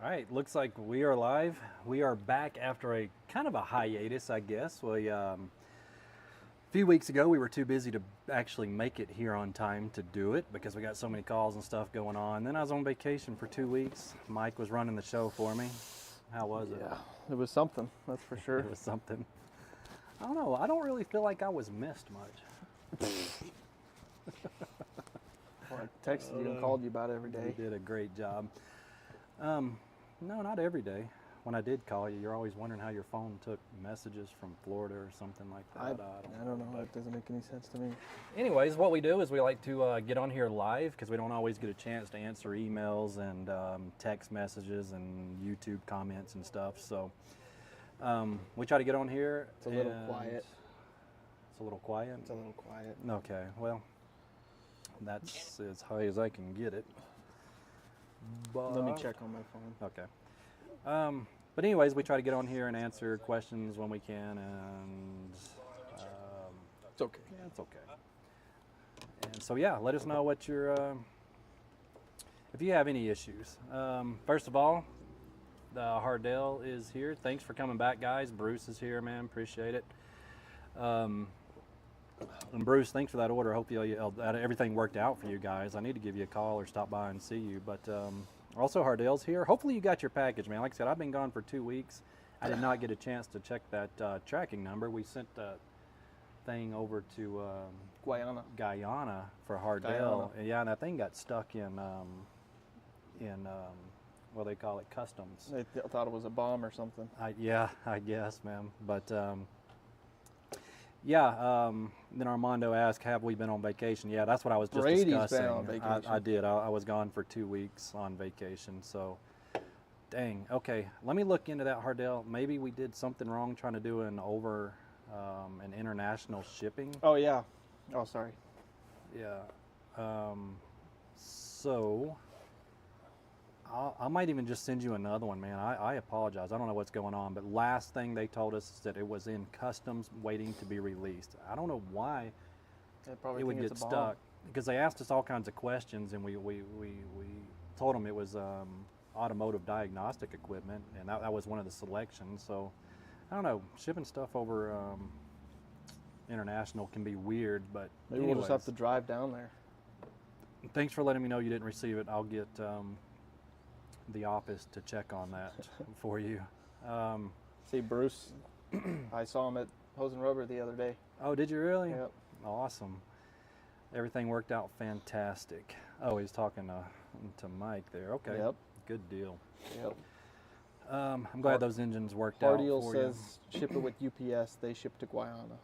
All right, looks like we are live. We are back after a kind of a hiatus, I guess. A few weeks ago, we were too busy to actually make it here on time to do it because we got so many calls and stuff going on. Then I was on vacation for 2 weeks. Mike was running the show for me. How was it? Yeah, it was something, that's for sure. It was something. I don't know. I don't really feel like I was missed much. Well, I texted you and called you about it every day. You did a great job. No, not every day. When I did call you, you're always wondering how your phone took messages from Florida or something like that. I don't know. That doesn't make any sense to me. Anyways, what we do is we like to get on here live because we don't always get a chance to answer emails and text messages and YouTube comments and stuff. So we try to get on here. It's a little quiet. It's a little quiet? It's a little quiet. Okay, well, that's as high as I can get it. But let me check on my phone. Okay. But anyways, we try to get on here and answer questions when we can, and It's okay. yeah, it's okay. And so yeah, let us know what your if you have any issues. First of all, Hardell is here. Thanks for coming back, guys. Bruce is here, man. Appreciate it. And Bruce, thanks for that order. Hope that everything worked out for you guys. I need to give you a call or stop by and see you. But also Hardell's here. Hopefully you got your package, man. Like I said, I've been gone for 2 weeks. I did not get a chance to check that tracking number. We sent that thing over to Guyana for Hardell. And yeah, and that thing got stuck in what they call it, customs. They thought it was a bomb or something. Yeah, I guess, man. But yeah, then Armando asked, have we been on vacation? Yeah, that's what I was just discussing. Been on vacation. I did. I was gone for 2 weeks on vacation, so dang. Okay, let me look into that, Hardell. Maybe we did something wrong trying to do an international shipping. Oh, yeah. Oh, sorry. Yeah. So I might even just send you another one, man. I apologize. I don't know what's going on, but last thing they told us is that it was in customs waiting to be released. I don't know why it would get stuck, because they asked us all kinds of questions, and we told them it was automotive diagnostic equipment, and that was one of the selections. So I don't know, shipping stuff over international can be weird, but maybe we'll just have to drive down there. Thanks for letting me know you didn't receive it. I'll get the office to check on that for you. See, Bruce, I saw him at Hose and Rubber the other day. Oh, did you really? Yep. Awesome. Everything worked out fantastic. Oh, he's talking to Mike there. Okay. Yep. Good deal. Yep. I'm glad those engines worked out for you. Hardell says ship it with UPS. They ship to Guyana.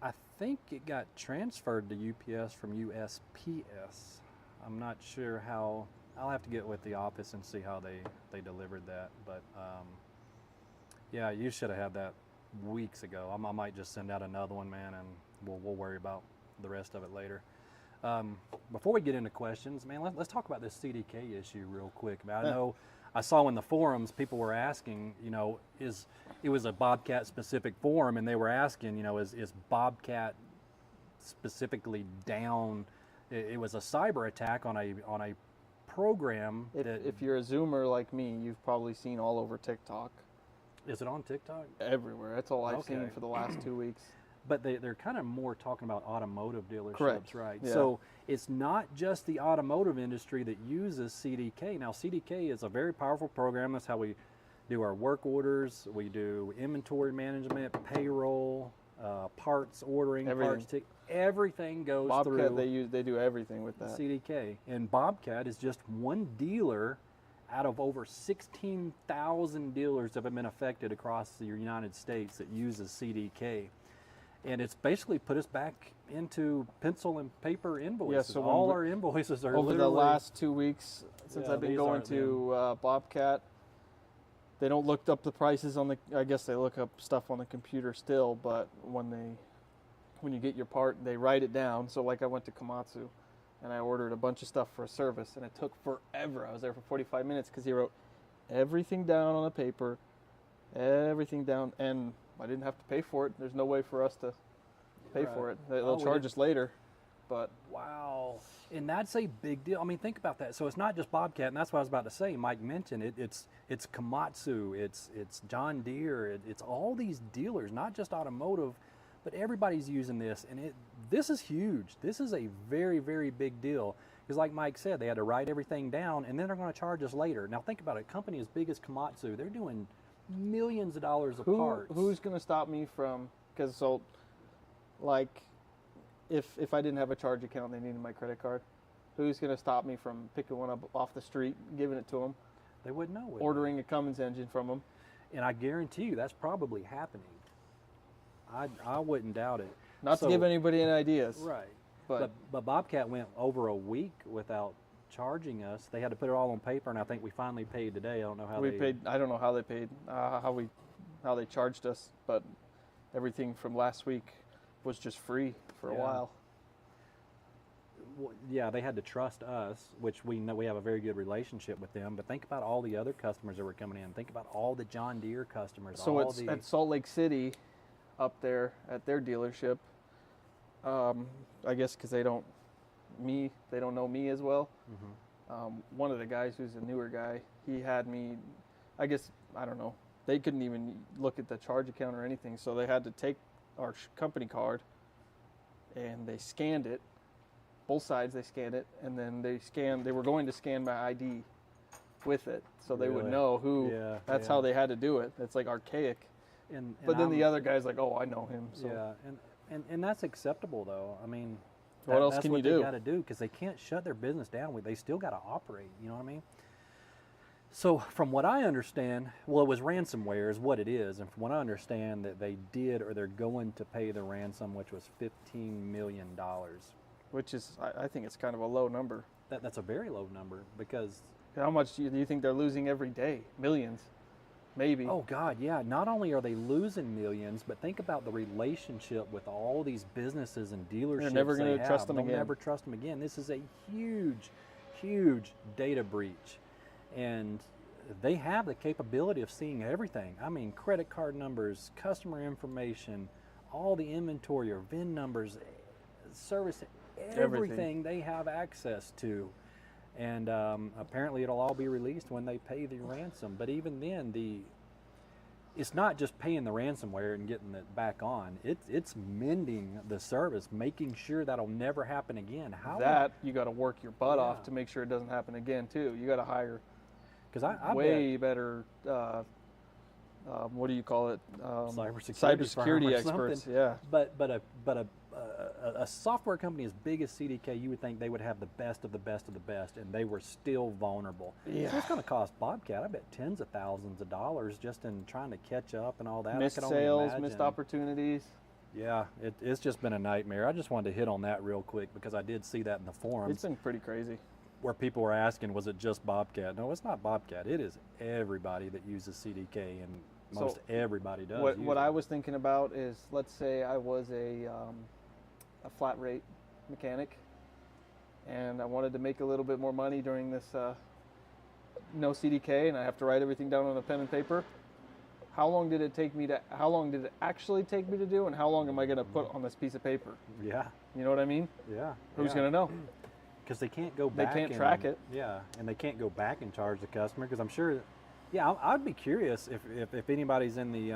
I think it got transferred to UPS from USPS. I'm not sure how. I'll have to get with the office and see how they delivered that. But yeah, you should have had that weeks ago. I might just send out another one, man, and we'll worry about the rest of it later. Before we get into questions, man, let's talk about this CDK issue real quick. Man, I know I saw in the forums people were asking, it was a Bobcat specific forum, and they were asking, is Bobcat specifically down? It was a cyber attack on a program. If you're a Zoomer like me, you've probably seen all over TikTok. Is it on TikTok? Everywhere. That's all I've seen for the last 2 weeks. But they're kind of more talking about automotive dealerships, correct, right? Yeah. So it's not just the automotive industry that uses CDK. Now, CDK is a very powerful program. That's how we do our work orders. We do inventory management, payroll, parts ordering, everything goes through. Bobcat, they do everything with that. CDK. And Bobcat is just one dealer out of over 16,000 dealers that have been affected across the United States that uses CDK. And it's basically put us back into pencil and paper invoices. Yeah, so all our invoices are over the last 2 weeks since I've been going to Bobcat. They don't look up the prices on I guess they look up stuff on the computer still, but when you get your part, they write it down. So like I went to Komatsu and I ordered a bunch of stuff for a service, and it took forever. I was there for 45 minutes because he wrote everything down on the paper, everything down, and I didn't have to pay for it. There's no way for us to pay for it. They'll charge us later, but wow. And that's a big deal. I mean, think about that. So it's not just Bobcat, and that's what I was about to say. Mike mentioned it. It's Komatsu, it's John Deere, it's all these dealers, not just automotive, but everybody's using this, and this is huge. This is a very, very big deal. Because like Mike said, they had to write everything down, and then they're going to charge us later. Now think about it. A company as big as Komatsu, they're doing millions of dollars of parts. Who's going to stop me from? Because like. If I didn't have a charge account and they needed my credit card, who's going to stop me from picking one up off the street, giving it to them? They wouldn't know. Ordering a Cummins engine from them. And I guarantee you that's probably happening. I wouldn't doubt it. Not to give anybody any ideas. Right. But Bobcat went over a week without charging us. They had to put it all on paper, and I think we finally paid today. I don't know how we paid. I don't know how they paid. How they charged us, but everything from last week was just free for a while. Well, yeah, they had to trust us, which we know we have a very good relationship with them. But think about all the other customers that were coming in. Think about all the John Deere customers. So it's at Salt Lake City, up there at their dealership. I guess because they don't know me as well. Mm-hmm. One of the guys who's a newer guy, he had me. I guess I don't know. They couldn't even look at the charge account or anything, so they had to take our company card, and they scanned it, both sides they scanned it, and then they were going to scan my ID with it, so they would know who. That's how they had to do it. It's like archaic. But then the other guy's like, oh, I know him. So. Yeah, and that's acceptable though. I mean, what else can you do? They got to do because they can't shut their business down. They still got to operate. You know what I mean? So from what I understand, well, it was ransomware is what it is. And from what I understand, that they did or they're going to pay the ransom, which was $15 million. Which is, I think it's kind of a low number. That's a very low number because... How much do you think they're losing every day? Millions, maybe. Oh, God, yeah. Not only are they losing millions, but think about the relationship with all these businesses and dealerships. They're never going to trust them again. They'll never trust them again. This is a huge, huge data breach. And they have the capability of seeing everything. I mean, credit card numbers, customer information, all the inventory or VIN numbers, service, everything they have access to. And apparently it'll all be released when they pay the ransom. But even then, it's not just paying the ransomware and getting it back on. It's mending the service, making sure that'll never happen again. You got to work your butt off to make sure it doesn't happen again too. You got to hire way better. What do you call it? Cybersecurity experts. Yeah. But a software company as big as CDK, you would think they would have the best of the best of the best, and they were still vulnerable. Yeah. So it's going to cost Bobcat, I bet, tens of thousands of dollars just in trying to catch up and all that. Missed sales, missed opportunities. Yeah, it's just been a nightmare. I just wanted to hit on that real quick because I did see that in the forums. It's been pretty crazy. Where people were asking, was it just Bobcat? No, it's not Bobcat. It is everybody that uses CDK, and most everybody does. What I was thinking about is, let's say I was a flat rate mechanic, and I wanted to make a little bit more money during this no CDK, and I have to write everything down on a pen and paper. How long did it actually take me to do, and how long am I going to put on this piece of paper? Yeah. You know what I mean? Yeah. Who's going to know? Because they can't go back. They can't track it. Yeah, and they can't go back and charge the customer because I'm sure. Yeah, I'd be curious if anybody's in the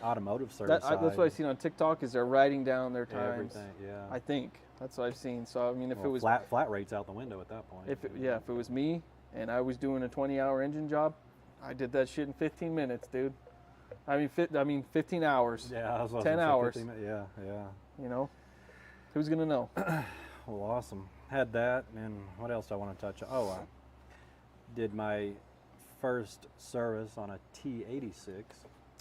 automotive service side. That's what I've seen on TikTok is they're writing down their times. Everything, yeah. I think that's what I've seen. So I mean, if it was flat rates out the window at that point. If it was me and I was doing a 20-hour engine job, I did that shit in 15 minutes, dude. I mean 15 hours. Yeah, I was 10 hours. Yeah. You know, who's gonna know? Well, awesome. Had that, and what else do I want to touch on? Oh, I did my first service on a T86.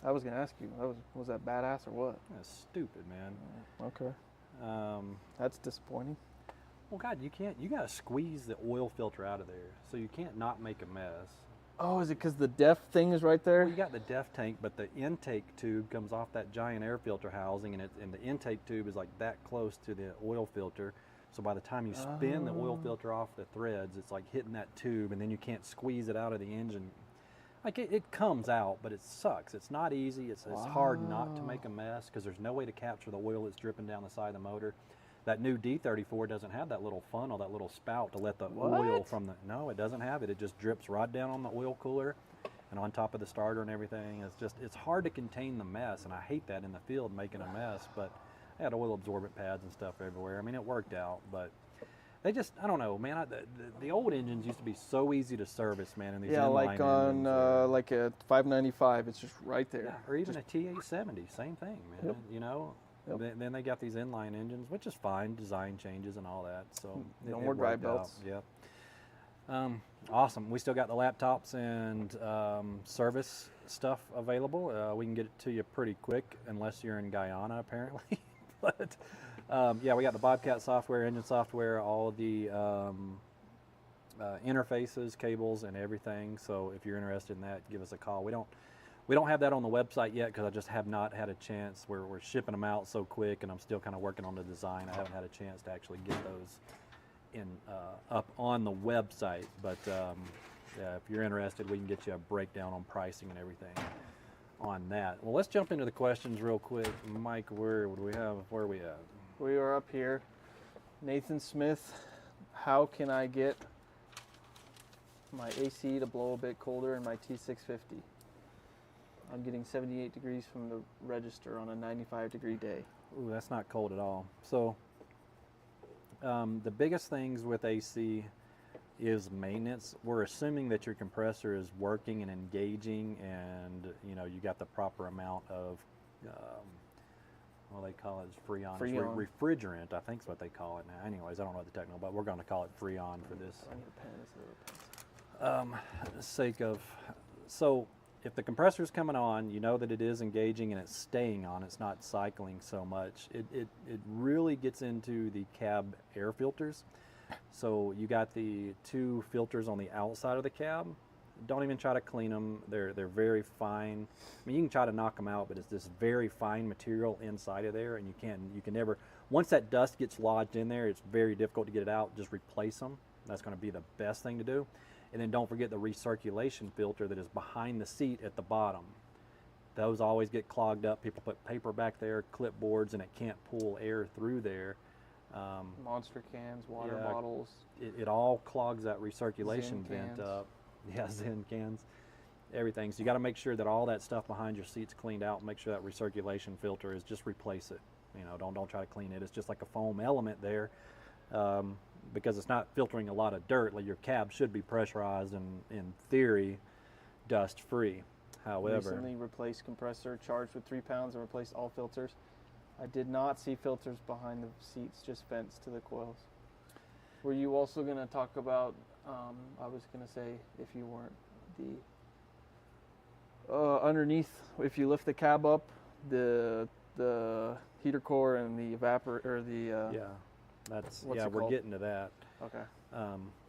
I was gonna ask you, was that badass or what? That's stupid, man. Okay. That's disappointing. Well, God, you gotta squeeze the oil filter out of there, so you can't not make a mess. Oh, is it because the DEF thing is right there? Well, you got the DEF tank, but the intake tube comes off that giant air filter housing, and the intake tube is like that close to the oil filter. So by the time you spin the oil filter off the threads, it's like hitting that tube, and then you can't squeeze it out of the engine. Like it comes out, but it sucks. It's not easy. It's hard not to make a mess because there's no way to capture the oil that's dripping down the side of the motor. That new D34 doesn't have that little funnel, that little spout to let the oil from the, no, it doesn't have it. It just drips right down on the oil cooler and on top of the starter and everything. It's hard to contain the mess, and I hate that in the field, making a mess, but I had oil absorbent pads and stuff everywhere. I mean, it worked out, but they just, I don't know, man. The old engines used to be so easy to service, man. And these yeah, inline like on like a 595, it's just right there. Yeah, or even a T870, same thing, man. Yep. You know, then they got these inline engines, which is fine, design changes and all that. So no more dry belts. Yep. Awesome. We still got the laptops and service stuff available. We can get it to you pretty quick, unless you're in Guyana, apparently. But yeah, we got the Bobcat software, engine software, all the interfaces, cables, and everything. So if you're interested in that, give us a call. We don't have that on the website yet because I just have not had a chance. We're shipping them out so quick, and I'm still kind of working on the design. I haven't had a chance to actually get those in up on the website. But yeah, if you're interested, we can get you a breakdown on pricing and everything on that. Well, let's jump into the questions real quick. Mike, where would we have? Where are we at? We are up here. Nathan Smith, how can I get my AC to blow a bit colder in my T650? I'm getting 78 degrees from the register on a 95-degree day. Ooh, that's not cold at all. So the biggest things with AC is maintenance. We're assuming that your compressor is working and engaging, and you know, you got the proper amount of well, they call it Freon. Refrigerant, I think is what they call it now. Anyways, I don't know the technical, but we're going to call it Freon for this sake of. So if the compressor is coming on, you know that it is engaging and it's staying on. It's not cycling so much. It really gets into the cab air filters. So you got the two filters on the outside of the cab. Don't even try to clean them. They're very fine. I mean, you can try to knock them out, but it's this very fine material inside of there, and you can never. Once that dust gets lodged in there, it's very difficult to get it out. Just replace them. That's going to be the best thing to do. And then don't forget the recirculation filter that is behind the seat at the bottom. Those always get clogged up. People put paper back there, clipboards, and it can't pull air through there. Monster cans, water bottles. It all clogs that recirculation Zen vent cans. up. Yeah, Zen cans, everything. So you got to make sure that all that stuff behind your seat's cleaned out. Make sure that recirculation filter is, just replace it. You know, don't try to clean it. It's just like a foam element there, because it's not filtering a lot of dirt. Like your cab should be pressurized and, in theory, dust free. However, Recently replaced compressor, charged with 3 pounds, and replaced all filters. I did not see filters behind the seats, just vents to the coils. Were you also going to talk about, I was going to say, if you weren't, the underneath, if you lift the cab up, the heater core and the evaporator, or the yeah, that's what's yeah, it we're called? getting to that. Okay.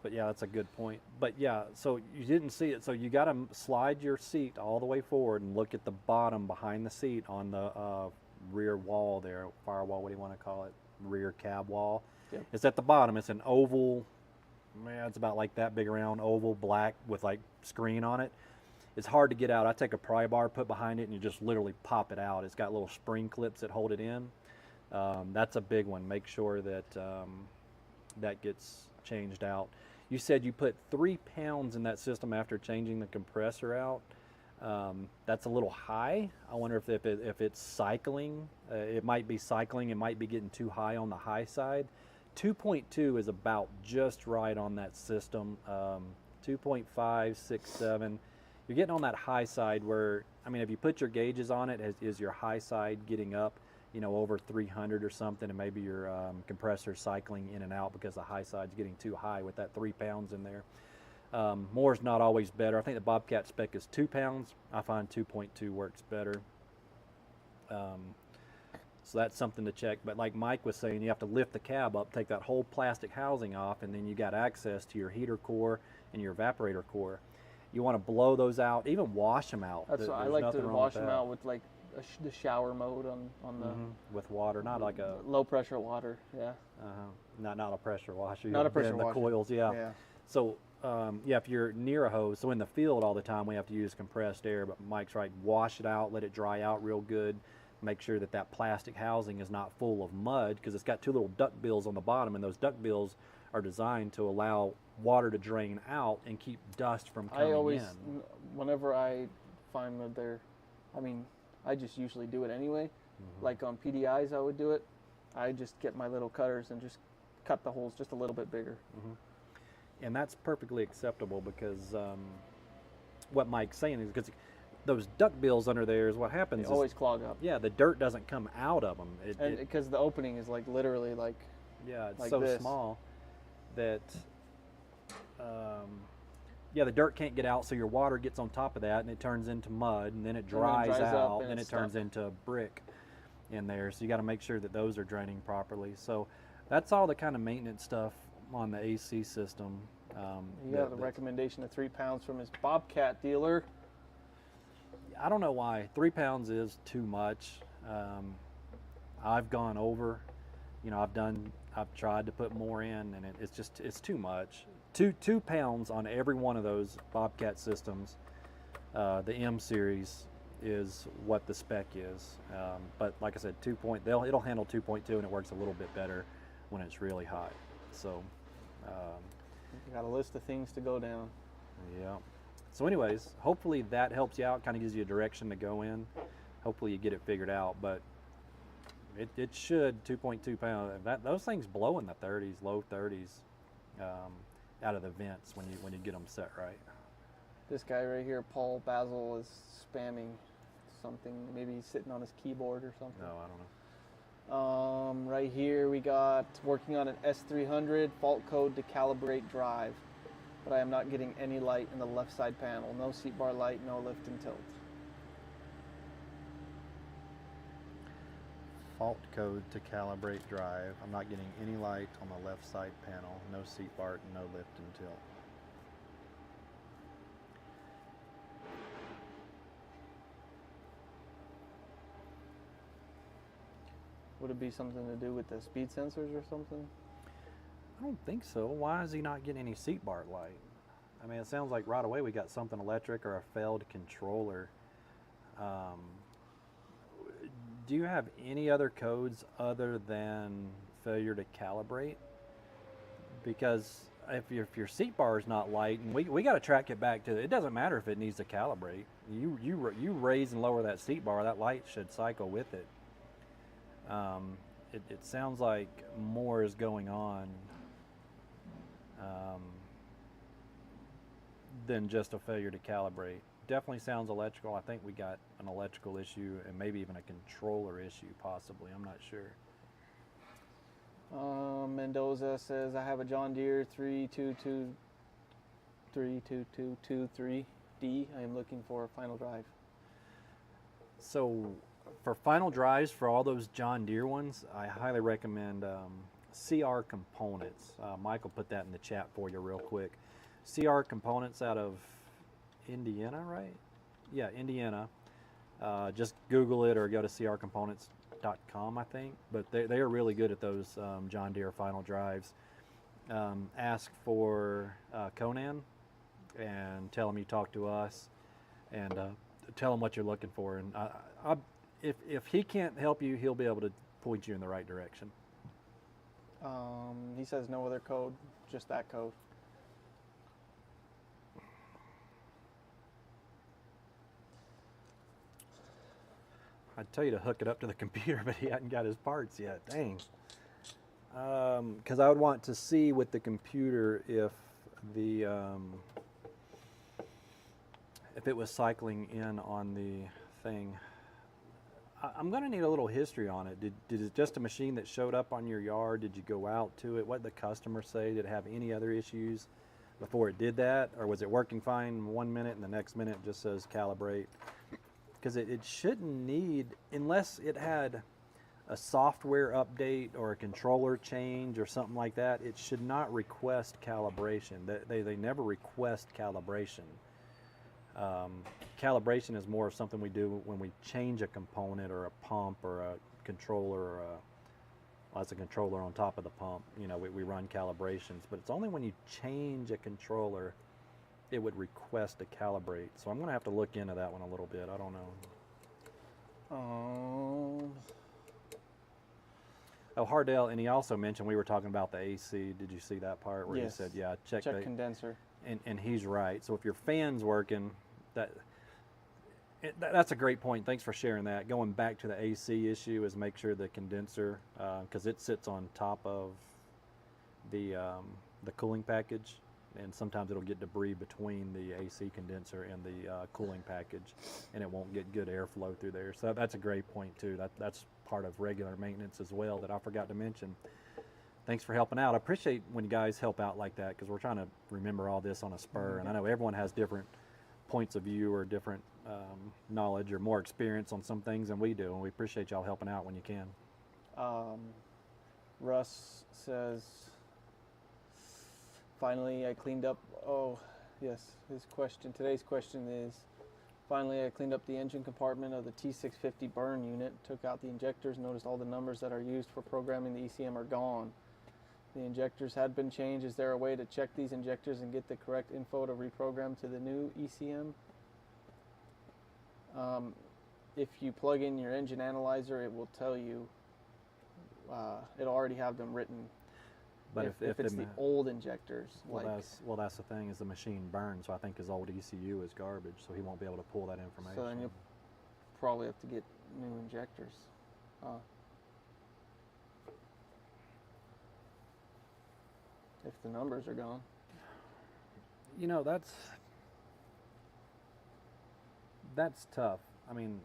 But yeah, that's a good point. But yeah, so you didn't see it. So you got to slide your seat all the way forward and look at the bottom behind the seat on the rear wall there, firewall, what do you want to call it? Rear cab wall. Yep. It's at the bottom. It's an oval, man, it's about like that big around oval, black with like screen on it. It's hard to get out. I take a pry bar, put behind it, and you just literally pop it out. It's got little spring clips that hold it in. That's a big one. Make sure that that gets changed out. You said you put 3 pounds in that system after changing the compressor out. That's a little high. I wonder if it's cycling. It might be cycling. It might be getting too high on the high side. 2.2 is about just right on that system. 2.5, 6, 7. You're getting on that high side where, I mean, if you put your gauges on it, is your high side getting up, you know, over 300 or something, and maybe your compressor cycling in and out because the high side's getting too high with that 3 pounds in there. More is not always better. I think the Bobcat spec is 2 pounds. I find 2.2 works better. So that's something to check. But like Mike was saying, you have to lift the cab up, take that whole plastic housing off, and then you got access to your heater core and your evaporator core. You want to blow those out, even wash them out. That's what I like to wash them out with like the shower mode on the with water, not like a low pressure water. Yeah. Not a pressure washer. Not a pressure washer. The coils, yeah. So yeah, if you're near a hose, so in the field all the time we have to use compressed air. But Mike's right, wash it out, let it dry out real good. make sure that that plastic housing is not full of mud, because it's got two little duct bills on the bottom, and those duct bills are designed to allow water to drain out and keep dust from coming I always, in. whenever I find that I just usually do it anyway. Like on PDIs, I would do it. I just get my little cutters and just cut the holes just a little bit bigger. And that's perfectly acceptable, because what Mike's saying is, because those duct bills under there is what happens. They always clog up. Yeah, the dirt doesn't come out of them. And because the opening is like literally like, yeah, it's like so this. small that yeah, the dirt can't get out, so your water gets on top of that and it turns into mud, and then it dries, dries up out, and then it it's turns stuck. into brick in there. So you got to make sure that those are draining properly. So that's all the kind of maintenance stuff on the AC system. He got a recommendation of 3 pounds from his Bobcat dealer. I don't know why 3 pounds is too much. I've gone over. You know, I've tried to put more in, and it's too much. 2 pounds on every one of those Bobcat systems. The M series is what the spec is. But like I said, it'll handle 2.2, and it works a little bit better when it's really hot. So. You got a list of things to go down. Yeah. So anyways, hopefully that helps you out, kind of gives you a direction to go in. Hopefully you get it figured out, but it should, 2.2 pounds. Those things blow in the 30s, low 30s, out of the vents when you get them set right. This guy right here, Paul Basil, is spamming something. Maybe he's sitting on his keyboard or something. No, I don't know. Right here we got working on an S300 fault code to calibrate drive, but I am not getting any light in the left side panel. No seat bar light, no lift and tilt. Fault code to calibrate drive. I'm not getting any light on the left side panel. No seat bar, no lift and tilt. Would it be something to do with the speed sensors or something? I don't think so. Why is he not getting any seat bar light? I mean, it sounds like right away we got something electric or a failed controller. Do you have any other codes other than failure to calibrate? Because if your seat bar is not light, and we got to track it back to, it doesn't matter if it needs to calibrate. You raise and lower that seat bar, that light should cycle with it. It sounds like more is going on than just a failure to calibrate. Definitely sounds electrical. I think we got an electrical issue and maybe even a controller issue possibly. I'm not sure. Mendoza says, I have a John Deere 32223D. I am looking for a final drive. So for final drives for all those John Deere ones, I highly recommend CR Components. Michael put that in the chat for you real quick. CR Components out of Indiana, right? Yeah, Indiana. Just Google it or go to crcomponents.com, I think. But they are really good at those John Deere final drives. Ask for Conan and tell him you talked to us, and tell him what you're looking for. And if he can't help you, he'll be able to point you in the right direction. He says no other code, just that code. I'd tell you to hook it up to the computer, but he hadn't got his parts yet. Dang. Because I would want to see with the computer if it was cycling in on the thing. I'm going to need a little history on it. Did it just a machine that showed up on your yard? Did you go out to it? What did the customer say? Did it have any other issues before it did that? Or was it working fine 1 minute and the next minute it just says calibrate? Because it shouldn't need, unless it had a software update or a controller change or something like that, it should not request calibration. They never request calibration. Calibration is more of something we do when we change a component or a pump or a controller or that's a controller on top of the pump. You know, we run calibrations, but it's only when you change a controller it would request to calibrate. So I'm going to have to look into that one a little bit. I don't know. Oh, Hardell, and he also mentioned we were talking about the AC. Did you see that part where Yes. he said, "Yeah, check Check the condenser." And he's right. So if your fan's working, that's a great point. Thanks for sharing that. Going back to the AC issue is make sure the condenser, because it sits on top of the cooling package, and sometimes it'll get debris between the AC condenser and the cooling package, and it won't get good airflow through there. So that's a great point too. That's part of regular maintenance as well that I forgot to mention. Thanks for helping out. I appreciate when you guys help out like that, because we're trying to remember all this on a spur, and I know everyone has different points of view or different knowledge or more experience on some things than we do, and we appreciate y'all helping out when you can. Russ says, finally I cleaned up, oh yes, today's question is, finally I cleaned up the engine compartment of the T650 burn unit, took out the injectors, noticed all the numbers that are used for programming the ECM are gone. The injectors had been changed. Is there a way to check these injectors and get the correct info to reprogram to the new ECM? If you plug in your engine analyzer, it will tell you, it'll already have them written. But if it's the old injectors. That's the thing, is the machine burned, so I think his old ECU is garbage, so he won't be able to pull that information. So then you'll probably have to get new injectors. If the numbers are gone. You know, that's tough. I mean,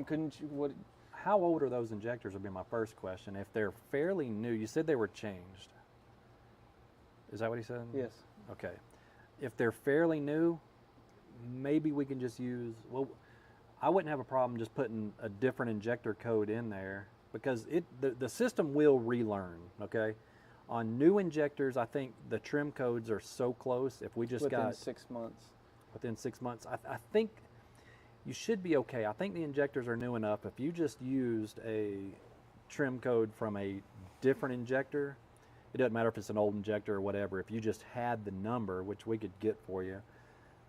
couldn't you? How old are those injectors would be my first question. If they're fairly new, you said they were changed. Is that what he said? Yes. Okay. If they're fairly new, maybe we can just use, I wouldn't have a problem just putting a different injector code in there, because the system will relearn, okay? On new injectors, I think the trim codes are so close. If we just within 6 months. Within 6 months, I think you should be okay. I think the injectors are new enough. If you just used a trim code from a different injector, it doesn't matter if it's an old injector or whatever. If you just had the number, which we could get for you,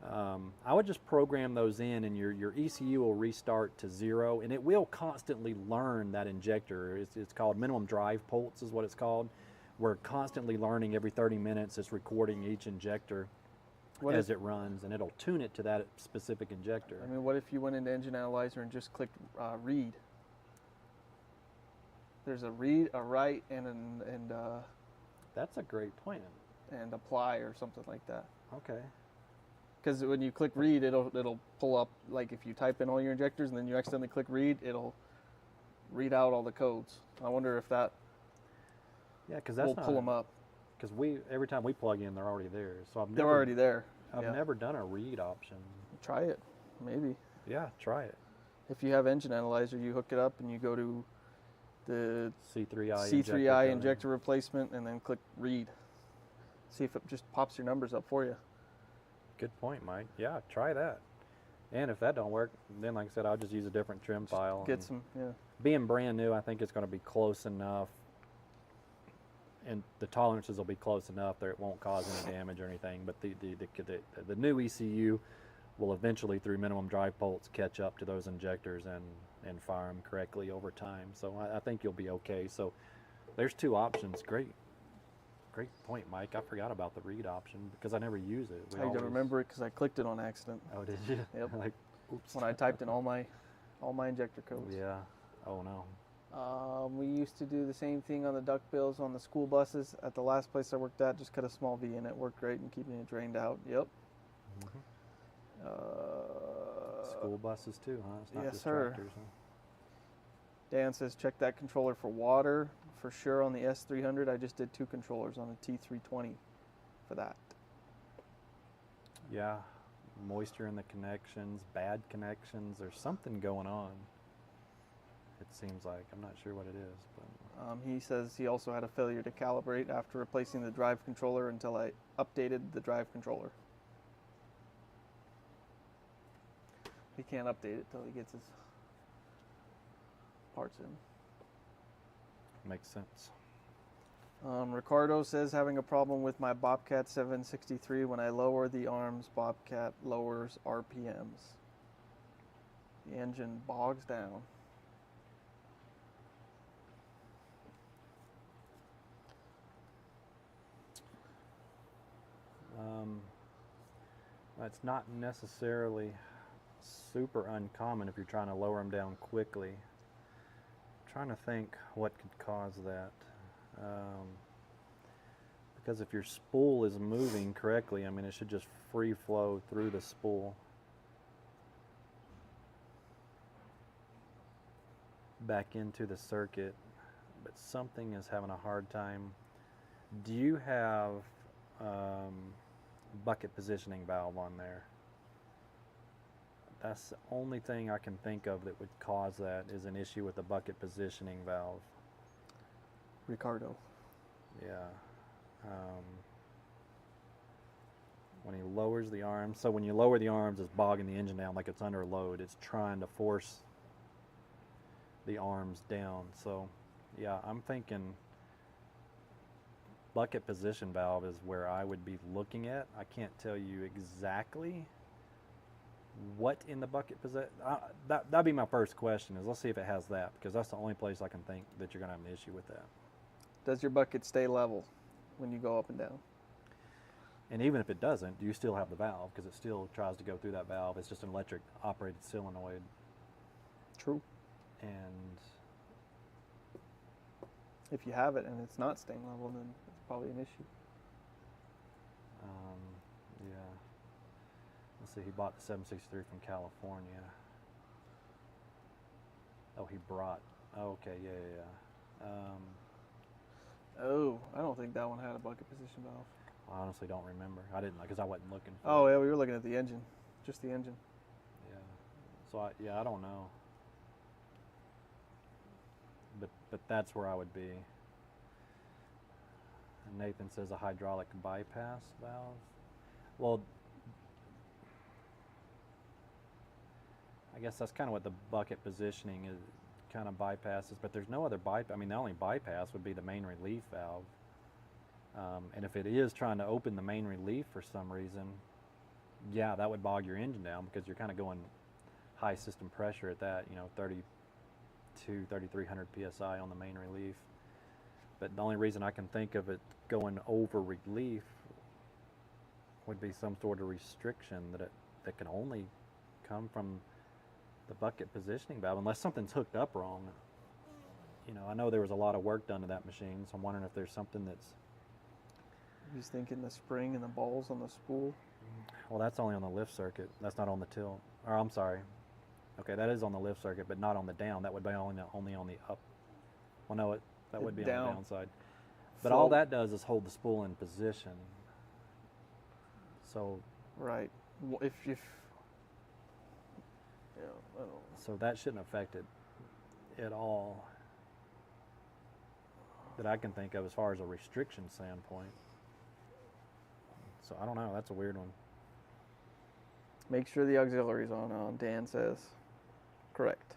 I would just program those in, and your ECU will restart to 0, and it will constantly learn that injector. It's called minimum drive pulse is what it's called. We're constantly learning every 30 minutes. It's recording each injector as it runs, and it'll tune it to that specific injector. I mean, what if you went into Engine Analyzer and just clicked read? There's a read, a write, and that's a great point. And apply or something like that. Okay. Because when you click read, it'll pull up, like if you type in all your injectors and then you accidentally click read, it'll read out all the codes. I wonder if that will pull them up. Because every time we plug in, they're already there. So they're already there. I've never done a read option. Try it, maybe. Yeah, try it. If you have Engine Analyzer, you hook it up and you go to the C3i injector replacement and then click read. See if it just pops your numbers up for you. Good point, Mike. Yeah, try that. And if that don't work, then like I said, I'll just use a different trim file. Get some, yeah. Being brand new, I think it's going to be close enough, and the tolerances will be close enough that it won't cause any damage or anything. But the new ECU will eventually, through minimum drive pulse, catch up to those injectors and fire them correctly over time. So I think you'll be okay. So there's 2 options. Great point, Mike. I forgot about the read option because I never use it. I don't remember it because I clicked it on accident. Oh, did you? Yep. Like, oops. When I typed in all my injector codes. Yeah. Oh no. We used to do the same thing on the duct bills on the school buses. At the last place I worked at, just cut a small V in it. Worked great in keeping it drained out. Yep. Mm-hmm. School buses too, huh? It's not yes, just sir. tractors, huh? Dan says check that controller for water. For sure on the S300. I just did 2 controllers on the T320 for that. Yeah. Moisture in the connections, bad connections. There's something going on. It seems like. I'm not sure what it is. But he says he also had a failure to calibrate after replacing the drive controller until I updated the drive controller. He can't update it till he gets his parts in. Makes sense. Ricardo says having a problem with my Bobcat 763. When I lower the arms, Bobcat lowers RPMs. The engine bogs down. That's not necessarily super uncommon if you're trying to lower them down quickly. I'm trying to think what could cause that. Because if your spool is moving correctly, I mean, it should just free flow through the spool. Back into the circuit, but something is having a hard time. Do you have bucket positioning valve on there? That's the only thing I can think of that would cause that, is an issue with the bucket positioning valve. Ricardo. Yeah. When he lowers the arms, so when you lower the arms, it's bogging the engine down like it's under load. It's trying to force the arms down. So yeah, I'm thinking bucket position valve is where I would be looking at. I can't tell you exactly what in the bucket position. That'd be my first question, is let's see if it has that, because that's the only place I can think that you're going to have an issue with that. Does your bucket stay level when you go up and down? And even if it doesn't, you still have the valve, because it still tries to go through that valve. It's just an electric operated solenoid. True. And if you have it and it's not staying level, then it's probably an issue. Yeah. Let's see, he bought the 763 from California. Oh, he brought. Oh, okay, yeah. Oh, I don't think that one had a bucket position valve. I honestly don't remember. I didn't, because I wasn't looking for Oh, it. yeah, we were looking at the engine. Just the engine. Yeah. So, I don't know. But that's where I would be. And Nathan says a hydraulic bypass valve. Well, I guess that's kind of what the bucket positioning is, kind of bypasses, but there's no other bypass. I mean, the only bypass would be the main relief valve. And if it is trying to open the main relief for some reason, yeah, that would bog your engine down, because you're kind of going high system pressure at that, 3,300 psi on the main relief. But the only reason I can think of it going over relief would be some sort of restriction that can only come from the bucket positioning valve, unless something's hooked up wrong. I know there was a lot of work done to that machine, so I'm wondering if there's something that's... He's thinking the spring and the balls on the spool. Well, that's only on the lift circuit. That's not on the tilt. Or I'm sorry. Okay, that is on the lift circuit, but not on the down. That would be only on the up. Well, no, that would be on the downside. But all that does is hold the spool in position. So... Right. If yeah, I don't know. So that shouldn't affect it at all, that I can think of as far as a restriction standpoint. So I don't know. That's a weird one. Make sure the auxiliary's on, Dan says. Correct.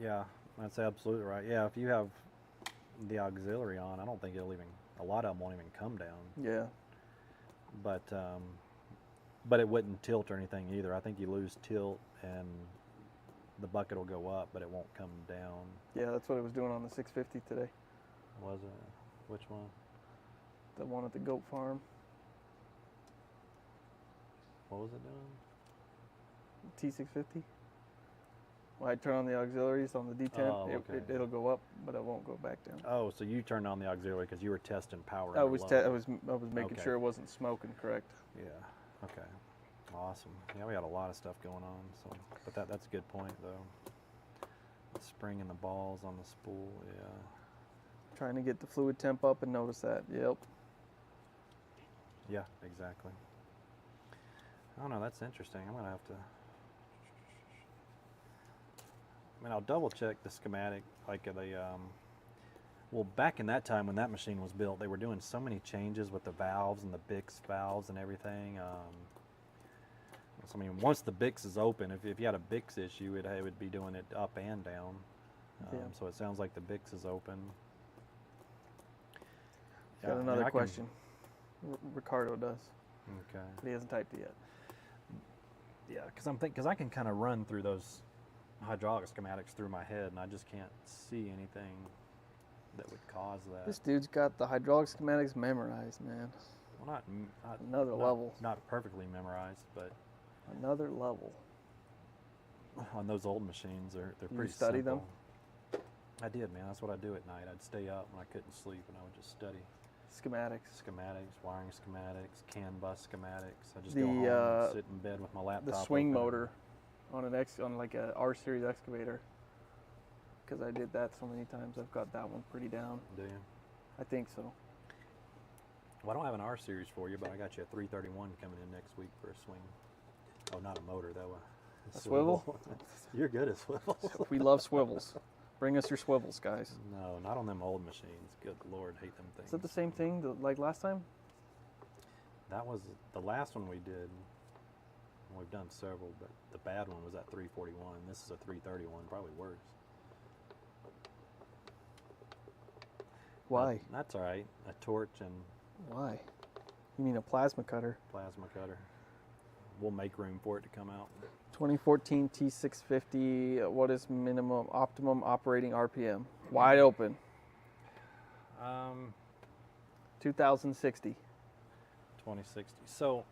Yeah, that's absolutely right. Yeah, if you have the auxiliary on, I don't think it'll even... A lot of them won't even come down. Yeah. But it wouldn't tilt or anything either. I think you lose tilt and the bucket will go up, but it won't come down. Yeah, that's what it was doing on the 650 today. Was it? Which one? The one at the goat farm. What was it doing? T650. When I turn on the auxiliaries on the D10, okay. it'll go up, but it won't go back down. Oh, so you turned on the auxiliary because you were testing power. I was making sure it wasn't smoking. Correct. Yeah. Okay. Awesome. Yeah, we had a lot of stuff going on. So, but that's a good point though. The spring and the balls on the spool. Yeah. Trying to get the fluid temp up and notice that. Yep. Yeah. Exactly. Oh no, that's interesting. I'm gonna have to. I mean, I'll double check the schematic, like well, back in that time when that machine was built, they were doing so many changes with the valves and the Bix valves and everything. So, I mean, once the Bix is open, if you had a Bix issue, it would be doing it up and down. Yeah. So it sounds like the Bix is open. Got another question. Ricardo does. Okay. But he hasn't typed it yet. Yeah, because I can kind of run through those hydraulic schematics through my head, and I just can't see anything that would cause that. This dude's got the hydraulic schematics memorized, man. Well, Another level. Not perfectly memorized, but Another level. on those old machines, they're You pretty study them? simple. I did, man. That's what I do at night. I'd stay up when I couldn't sleep, and I would just study schematics, wiring schematics, CAN bus schematics. I just go home and sit in bed with my laptop. The swing open. motor on like a R series excavator. Because I did that so many times, I've got that one pretty down. Do you? I think so. Well, I don't have an R series for you, but I got you a 331 coming in next week for a swing. Oh, not a motor though. A swivel? You're good at swivels. We love swivels. Bring us your swivels, guys. No, not on them old machines. Good Lord, hate them things. Is it the same thing like last time? That was the last one we did. We've done several, but the bad one was that 341. This is a 331, probably worse. Why? That's all right. A torch and Why? You mean a plasma cutter? plasma cutter. We'll make room for it to come out. 2014 T650. What is optimum operating RPM? Wide open. 2060. 2060. So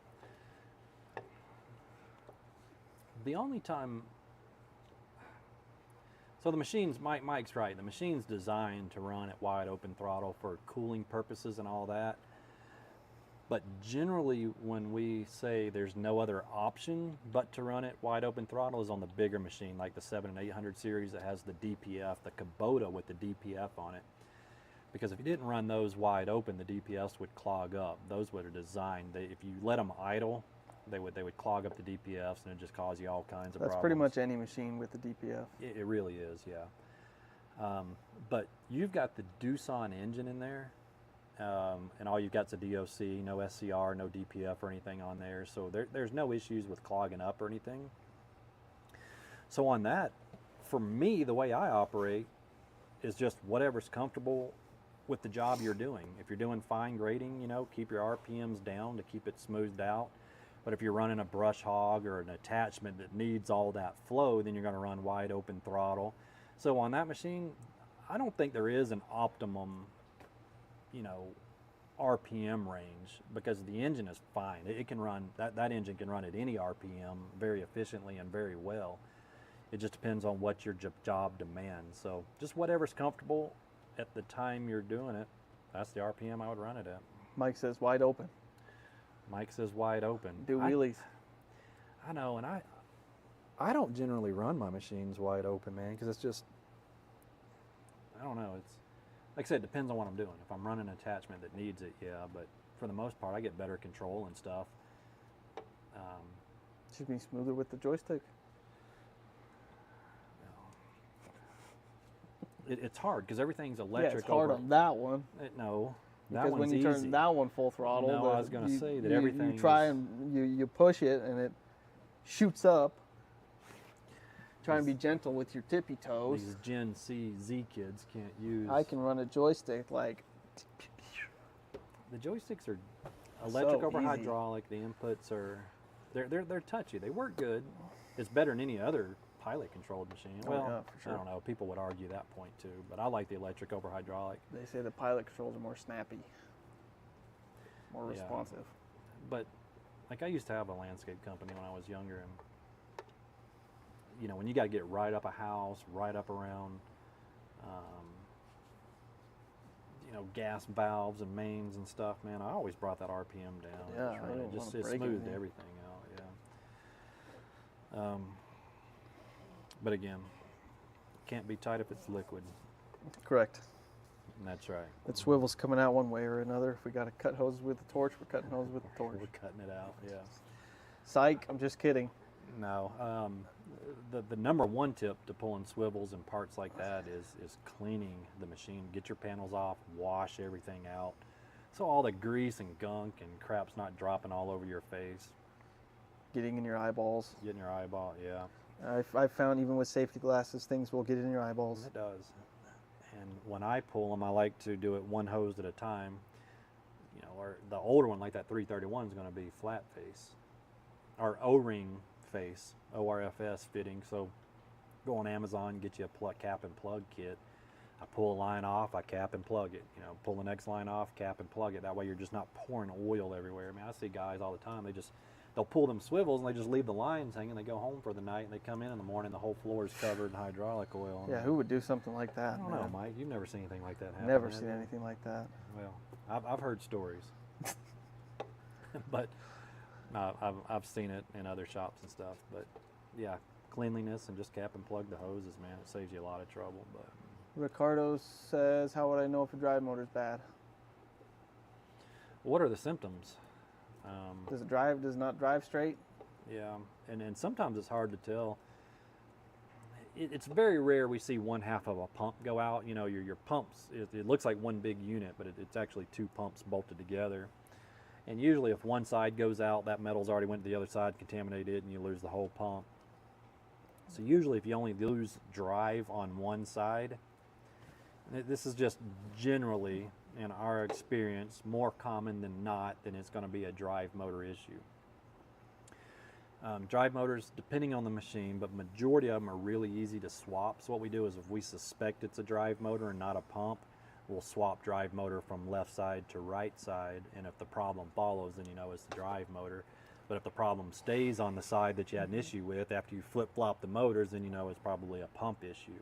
the only time, so the machine's, Mike's right, the machine's designed to run at wide open throttle for cooling purposes and all that. But generally when we say there's no other option but to run it wide open throttle is on the bigger machine, like the 7 and 800 series that has the DPF, the Kubota with the DPF on it. Because if you didn't run those wide open, the DPFs would clog up. Those were designed, if you let them idle, they would clog up the DPFs and it just cause you all kinds of problems. That's pretty much any machine with the DPF. It really is, yeah. But you've got the Doosan engine in there, and all you've got's a DOC, no SCR, no DPF or anything on there, so there's no issues with clogging up or anything. So on that, for me, the way I operate is just whatever's comfortable with the job you're doing. If you're doing fine grading, keep your RPMs down to keep it smoothed out. But if you're running a brush hog or an attachment that needs all that flow, then you're going to run wide open throttle. So on that machine, I don't think there is an optimum, RPM range, because the engine is fine. It can run, that engine can run at any RPM very efficiently and very well. It just depends on what your job demands. So just whatever's comfortable at the time you're doing it, that's the RPM I would run it at. Mike says wide open. Mike says wide open. Do wheelies. I know, and I don't generally run my machines wide open, man, because it's just, I don't know, it's, like I said, it depends on what I'm doing. If I'm running an attachment that needs it, yeah, but for the most part, I get better control and stuff. Should be smoother with the joystick. It's hard because everything's electric. Yeah, it's hard on that one. No, that because one's when you easy. turn that one full throttle, No, I was going to say that everything. You try and you push it and it shoots up. Try and be gentle with your tippy toes. These Gen Z kids can't use. I can run a joystick like. The joysticks are electric over easy. hydraulic. The inputs are, they're touchy. They work good. It's better than any other pilot controlled machine. Well, yeah, for sure. I don't know. People would argue that point too, but I like the electric over hydraulic. They say the pilot controls are more snappy, more responsive. But like I used to have a landscape company when I was younger, and when you got to get right up a house, right up around, gas valves and mains and stuff, man, I always brought that RPM down. Yeah, it smoothed everything out. Yeah. But again, can't be tight if it's liquid. Correct. That's right. That swivel's coming out one way or another. If we got to cut hoses with the torch, we're cutting hoses with the torch. We're cutting it out, yeah. Psych, I'm just kidding. No. The number one tip to pulling swivels and parts like that is cleaning the machine. Get your panels off, wash everything out, so all the grease and gunk and crap's not dropping all over your face. Getting in your eyeballs. Getting your eyeball, yeah. I've found even with safety glasses, things will get in your eyeballs. It does. And when I pull them, I like to do it one hose at a time. Or the older one, like that 331, is going to be flat face, or O-ring face, ORFS fitting. So go on Amazon, get you a cap and plug kit. I pull a line off, I cap and plug it. You know, pull the next line off, cap and plug it. That way you're just not pouring oil everywhere. I mean, I see guys all the time. They'll pull them swivels and they just leave the lines hanging. They go home for the night and they come in the morning. The whole floor is covered in hydraulic oil. Yeah, who would do something like that? I don't know, Mike. You've never seen anything like that happen. Never seen anything like that. Well, I've heard stories, but I've seen it in other shops and stuff. But yeah, cleanliness and just cap and plug the hoses, man. It saves you a lot of trouble. But Ricardo says, "How would I know if a drive motor's bad? what are the symptoms? Does not drive straight? Yeah, and sometimes it's hard to tell. It's very rare we see one half of a pump go out. You know, your pumps, it looks like one big unit, but it's actually two pumps bolted together. And usually if one side goes out, that metal's already went to the other side, contaminated it, and you lose the whole pump. So usually if you only lose drive on one side, this is just generally, in our experience, more common than not, then it's going to be a drive motor issue. Drive motors, depending on the machine, but majority of them are really easy to swap. So what we do is if we suspect it's a drive motor and not a pump, we'll swap drive motor from left side to right side. And if the problem follows, then you know it's the drive motor. But if the problem stays on the side that you had an issue with after you flip-flop the motors, then you know it's probably a pump issue.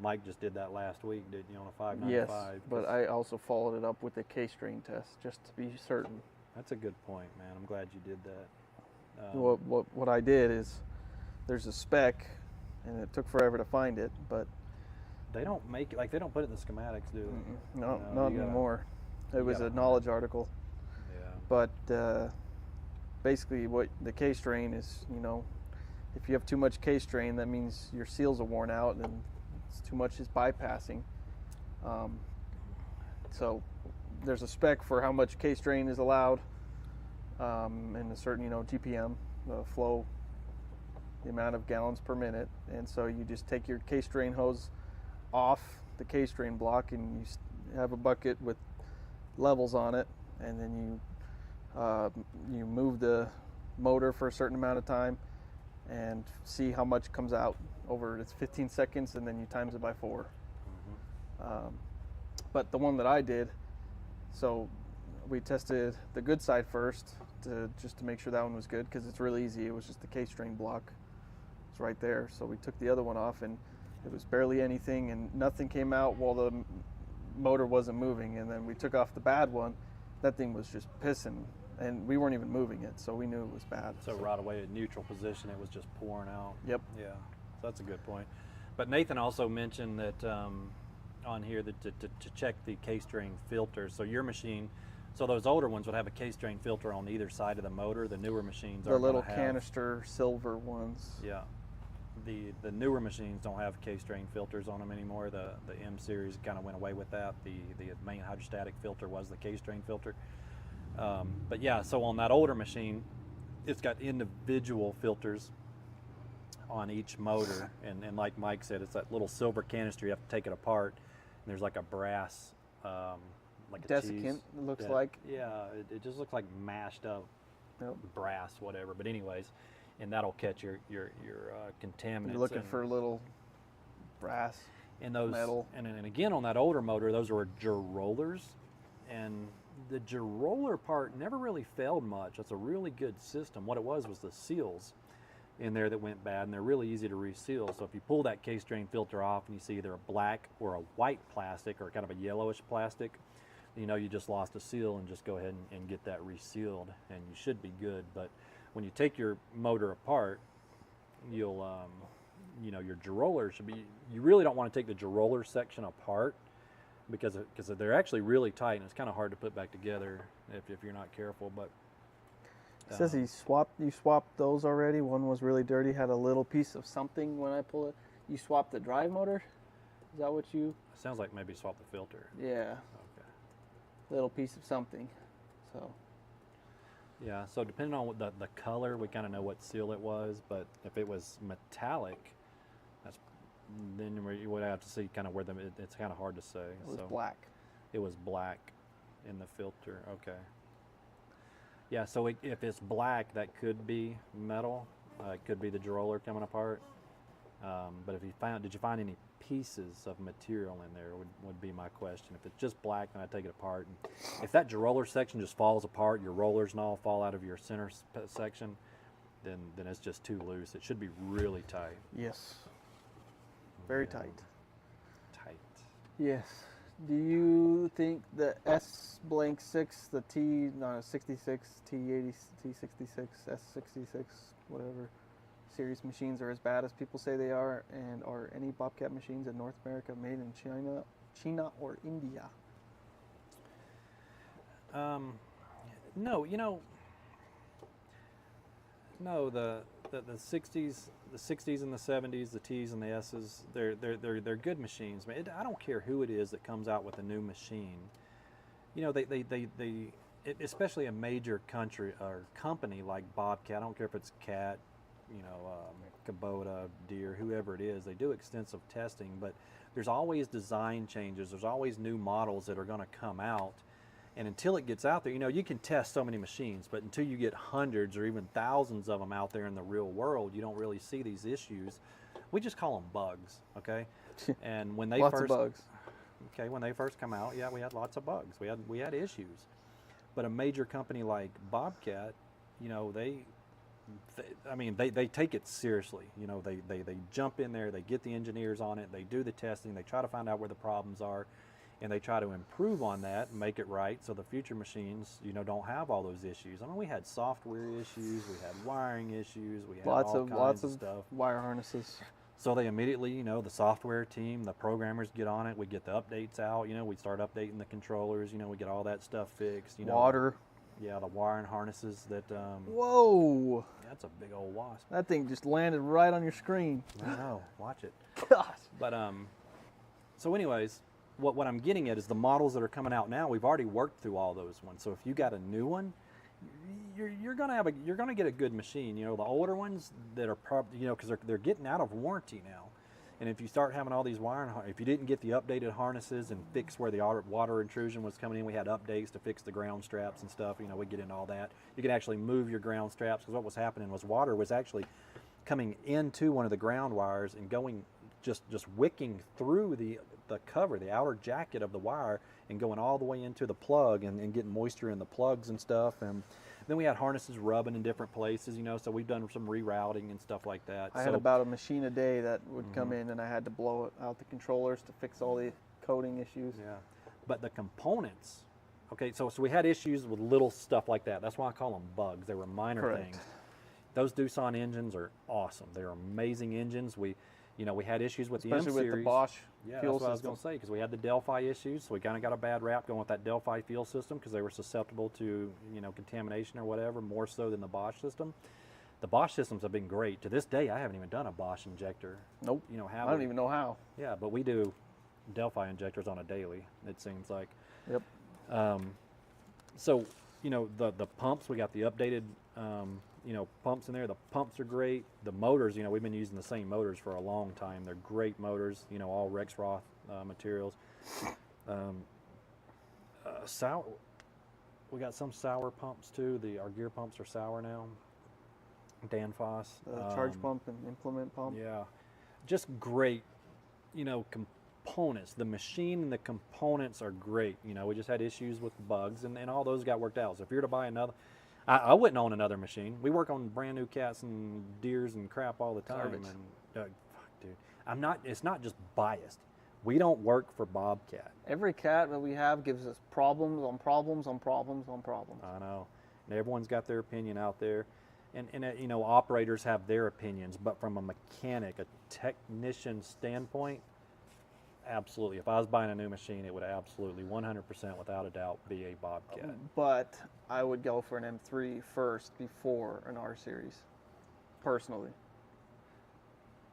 Mike just did that last week, didn't you, on a 595? Yes, but I also followed it up with a K-strain test just to be certain. That's a good point, man. I'm glad you did that. What I did is there's a spec, and it took forever to find it, but they don't make it, like they don't put it in the schematics, do they? No, not anymore. It was a knowledge article. Yeah. But basically what the K-strain is, you know, if you have too much K-strain, that means your seals are worn out and it's too much is bypassing. So there's a spec for how much K-strain is allowed, and a certain, you know, GPM, the flow, the amount of gallons per minute. And so you just take your K-strain hose off the K-strain block and you have a bucket with levels on it, and then you move the motor for a certain amount of time and see how much comes out over, it's 15 seconds, and then you times it by 4. But the one that I did, so we tested the good side first just to make sure that one was good, because it's really easy. It was just the K-strain block. It's right there. So we took the other one off and it was barely anything, and nothing came out while the motor wasn't moving. And then we took off the bad one. That thing was just pissing, and we weren't even moving it, so we knew it was bad. So right away at neutral position, it was just pouring out. Yep. Yeah, so that's a good point. But Nathan also mentioned that on here that to check the K-strain filter. So your machine, so those older ones would have a K-strain filter on either side of the motor. The newer machines the little canister silver ones. Yeah. The newer machines don't have K-strain filters on them anymore. The M series kind of went away with that. The main hydrostatic filter was the K-strain filter. But yeah, so on that older machine, it's got individual filters on each motor, and like Mike said, it's that little silver canister. You have to take it apart, and there's like a brass, like a desiccant, cheese. it looks like. Yeah, it just looks like mashed up brass, whatever. But anyways, and that'll catch your contaminants. You're looking for little brass and those metal. And again, on that older motor, those were rollers, and the roller part never really failed much. That's a really good system. What it was the seals in there that went bad, and they're really easy to reseal. So if you pull that K-strain filter off and you see either a black or a white plastic or kind of a yellowish plastic, you know you just lost a seal, and just go ahead and get that resealed, and you should be good. But when you take your motor apart, you'll you know, your roller should be, you really don't want to take the roller section apart, because they're actually really tight, and it's kind of hard to put back together if you're not careful. But it says you swapped those already. One was really dirty, had a little piece of something when I pull it. You swapped the drive motor? Is that what you? It sounds like maybe swap the filter. Yeah. Okay. Little piece of something. So. Yeah, so depending on what the color, we kind of know what seal it was, but if it was metallic, then you would have to see kind of where it's kind of hard to say. It was black. It was black in the filter. Okay. Yeah, so if it's black, that could be metal. It could be the roller coming apart. But if did you find any pieces of material in there would be my question. If it's just black, then I take it apart. And if that roller section just falls apart, your rollers and all fall out of your center section, then it's just too loose. It should be really tight. Yes. Very Yeah. tight. Tight. Yes. Do you think the S-6, the T66, T80, T66, S66, whatever series machines are as bad as people say they are? And are any Bobcat machines in North America made in China or India? No, no. The 60s, the 60s and the 70s, the T's and the S's, they're good machines. I don't care who it is that comes out with a new machine. Especially a major country or company like Bobcat. I don't care if it's Cat, Kubota, Deere, whoever it is. They do extensive testing, but there's always design changes. There's always new models that are going to come out. And until it gets out there, you can test so many machines, but until you get hundreds or even thousands of them out there in the real world, you don't really see these issues. We just call them bugs, okay? And when they Lots of bugs. Okay, when they first come out, yeah, we had lots of bugs. We had issues. But a major company like Bobcat, they take it seriously. They jump in there, they get the engineers on it, they do the testing, they try to find out where the problems are, and they try to improve on that and make it right so the future machines, don't have all those issues. I mean, we had software issues, we had wiring issues, we had Lots all kinds of stuff. Wire harnesses. So they immediately, the software team, the programmers get on it. We get the updates out. We start updating the controllers. We get all that stuff fixed. Water. Yeah, the wiring harnesses that. Whoa! That's a big old wasp. That thing just landed right on your screen. I know. Watch it. Gosh. But so anyways, what I'm getting at is the models that are coming out now. We've already worked through all those ones. So if you got a new one, you're gonna get a good machine. The older ones that are probably because they're getting out of warranty now, and if you start having all these wiring, if you didn't get the updated harnesses and fix where the water intrusion was coming in, we had updates to fix the ground straps and stuff. We get into all that. You could actually move your ground straps because what was happening was water was actually coming into one of the ground wires and going just wicking through the cover, the outer jacket of the wire, and going all the way into the plug and getting moisture in the plugs and stuff. And then we had harnesses rubbing in different places, so we've done some rerouting and stuff like that. I had about a machine a day that would come in, and I had to blow out the controllers to fix all the coding issues. Yeah, but the components, okay, so we had issues with little stuff like that. That's why I call them bugs. They were minor things. Those Doosan engines are awesome. They're amazing engines. We had issues with especially the M series. with the Bosch Yeah, fuel that's what I was system. going to say, because we had the Delphi issues, so we kind of got a bad rap going with that Delphi fuel system because they were susceptible to contamination or whatever, more so than the Bosch system. The Bosch systems have been great. To this day, I haven't even done a Bosch injector. Nope. I don't even know how. Yeah, but we do Delphi injectors on a daily, it seems like. Yep. So, the pumps, we got the updated pumps in there. The pumps are great. The motors, we've been using the same motors for a long time. They're great motors, all Rexroth materials. Sour, we got some sour pumps too. Our gear pumps are sour now. Danfoss. Charge pump and implement pump. Yeah, just great, components. The machine and the components are great. We just had issues with bugs, and all those got worked out. So if you were to buy another, I wouldn't own another machine. We work on brand new Cats and Deers and crap all the time. Garbage. And fuck, dude, it's not just biased. We don't work for Bobcat. Every cat that we have gives us problems on problems on problems on problems. I know, and everyone's got their opinion out there, and operators have their opinions. But from a mechanic, a technician standpoint, absolutely. If I was buying a new machine, it would absolutely 100% without a doubt be a Bobcat. But I would go for an M3 first before an R series, personally.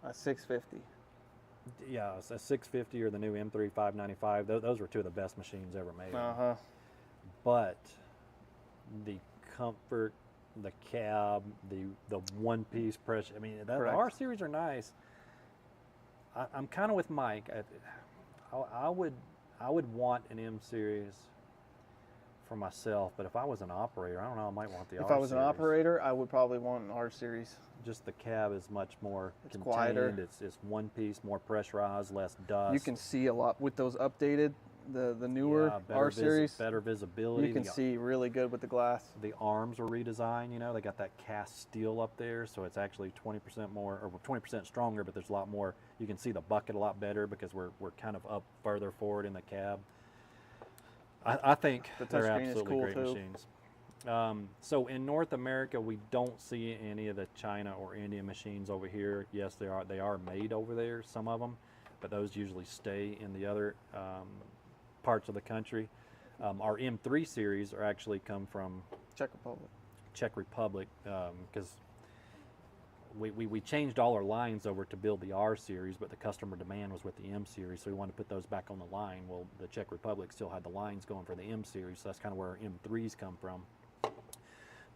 A 650. Yeah, a 650 or the new M3 595. Those were two of the best machines ever made. But the comfort, the cab, the one-piece pressure. I mean, the R series are nice. I'm kind of with Mike. I would want an M series for myself, but if I was an operator, I don't know, I might want the R If I was an series. operator, I would probably want an R series. Just the cab is much more It's contained. quieter. It's one piece, more pressurized, less dust. You can see a lot with those updated, the newer better R series. better visibility. You can see really good with the glass. The arms were redesigned. You know, they got that cast steel up there, so it's actually 20% more, or 20% stronger. But there's a lot more. You can see the bucket a lot better because we're kind of up further forward in the cab. I think The they're touchscreen is absolutely cool great too. machines. So in North America, we don't see any of the China or Indian machines over here. Yes, they are made over there, some of them, but those usually stay in the other parts of the country. Our M3 series are actually come from Czech Republic because we changed all our lines over to build the R series, but the customer demand was with the M series, so we wanted to put those back on the line. Well, the Czech Republic still had the lines going for the M series, so that's kind of where our M3s come from.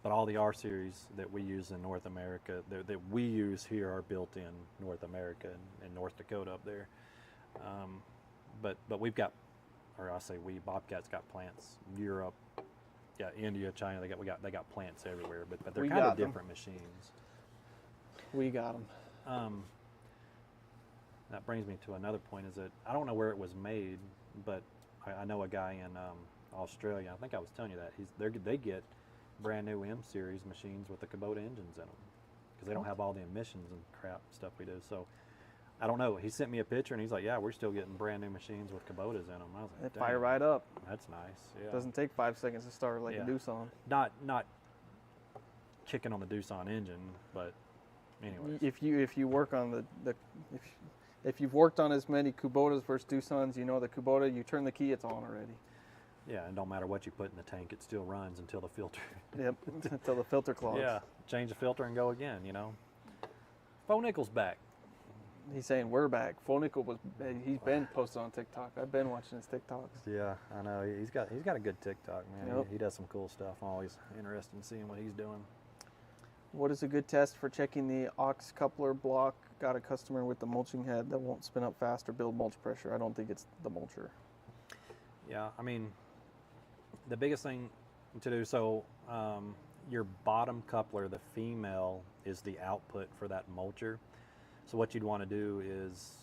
But all the R series that we use in North America, that we use here, are built in North America and North Dakota up there. But we've got, or I say we, Bobcat's got plants Europe, yeah, India, China. They got plants everywhere, but they're kind of different machines. We got them. That brings me to another point, is that I don't know where it was made, but I know a guy in Australia. I think I was telling you that they get brand new M series machines with the Kubota engines in them because they don't have all the emissions and crap stuff we do. So I don't know. He sent me a picture and he's like, "Yeah, we're still getting brand new machines with Kubotas in them." I was like, They fire right up. That's nice. Yeah. Doesn't take 5 seconds to start like a Doosan. Not kicking on the Doosan engine, but anyways. If you work on if you've worked on as many Kubotas versus Doosans, you know the Kubota, you turn the key, it's on already. Yeah, and don't matter what you put in the tank, it still runs until the filter. Yep, until the filter clogs. Yeah, change the filter and go again, you know. Faux Nickel's back. He's saying we're back. Faux Nickel he's been posted on TikTok. I've been watching his TikToks. Yeah, I know. He's got a good TikTok, man. Yep. He does some cool stuff. I'm always interested in seeing what he's doing. What is a good test for checking the aux coupler block? Got a customer with the mulching head that won't spin up fast or build mulch pressure. I don't think it's the mulcher. Yeah, I mean, the biggest thing to do, so your bottom coupler, the female, is the output for that mulcher. So what you'd want to do is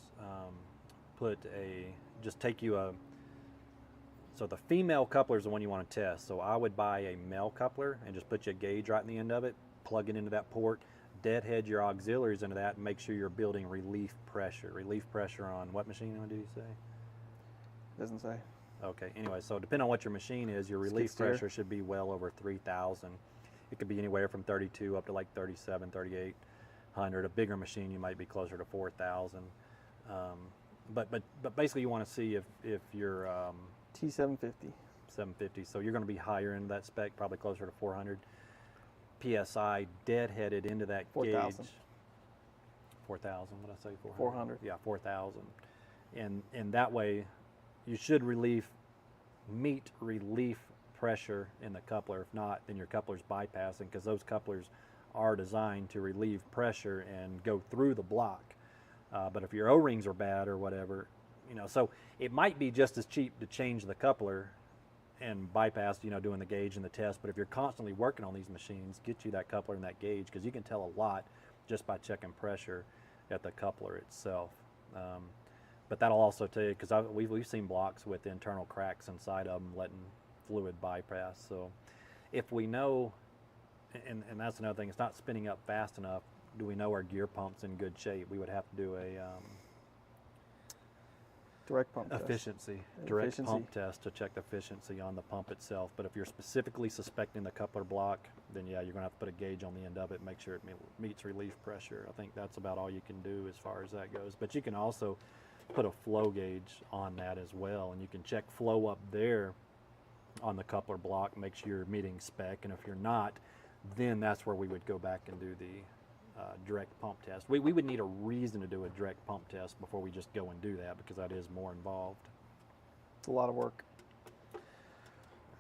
so the female coupler is the one you want to test. So I would buy a male coupler and just put you a gauge right in the end of it, plug it into that port, deadhead your auxiliaries into that, and make sure you're building relief pressure. Relief pressure on what machine did you say? Doesn't say. Okay, anyway, so depending on what your machine is, your relief pressure should be well over 3,000. It could be anywhere from 32 up to like 37, 3,800. A bigger machine, you might be closer to 4,000. But basically you want to see if you're T750. 750, so you're going to be higher in that spec, probably closer to 400 PSI deadheaded into that 4,000. gauge. 4,000, what did I say? 400. Yeah, 4,000. And that way you should meet relief pressure in the coupler. If not, then your coupler's bypassing, because those couplers are designed to relieve pressure and go through the block. But if your O-rings are bad or whatever, you know, so it might be just as cheap to change the coupler and bypass, you know, doing the gauge and the test. But if you're constantly working on these machines, get you that coupler and that gauge, because you can tell a lot just by checking pressure at the coupler itself. But that'll also tell you, because we've seen blocks with internal cracks inside of them letting fluid bypass. So if we know, and that's another thing, it's not spinning up fast enough, do we know our gear pump's in good shape? We would have to do a direct pump direct pump test to check the efficiency on the pump itself. But if you're specifically suspecting the coupler block, then yeah, you're going to have to put a gauge on the end of it, make sure it meets relief pressure. I think that's about all you can do as far as that goes. But you can also put a flow gauge on that as well, and you can check flow up there on the coupler block, make sure you're meeting spec. And if you're not, then that's where we would go back and do the direct pump test. We would need a reason to do a direct pump test before we just go and do that, because that is more involved. It's a lot of work.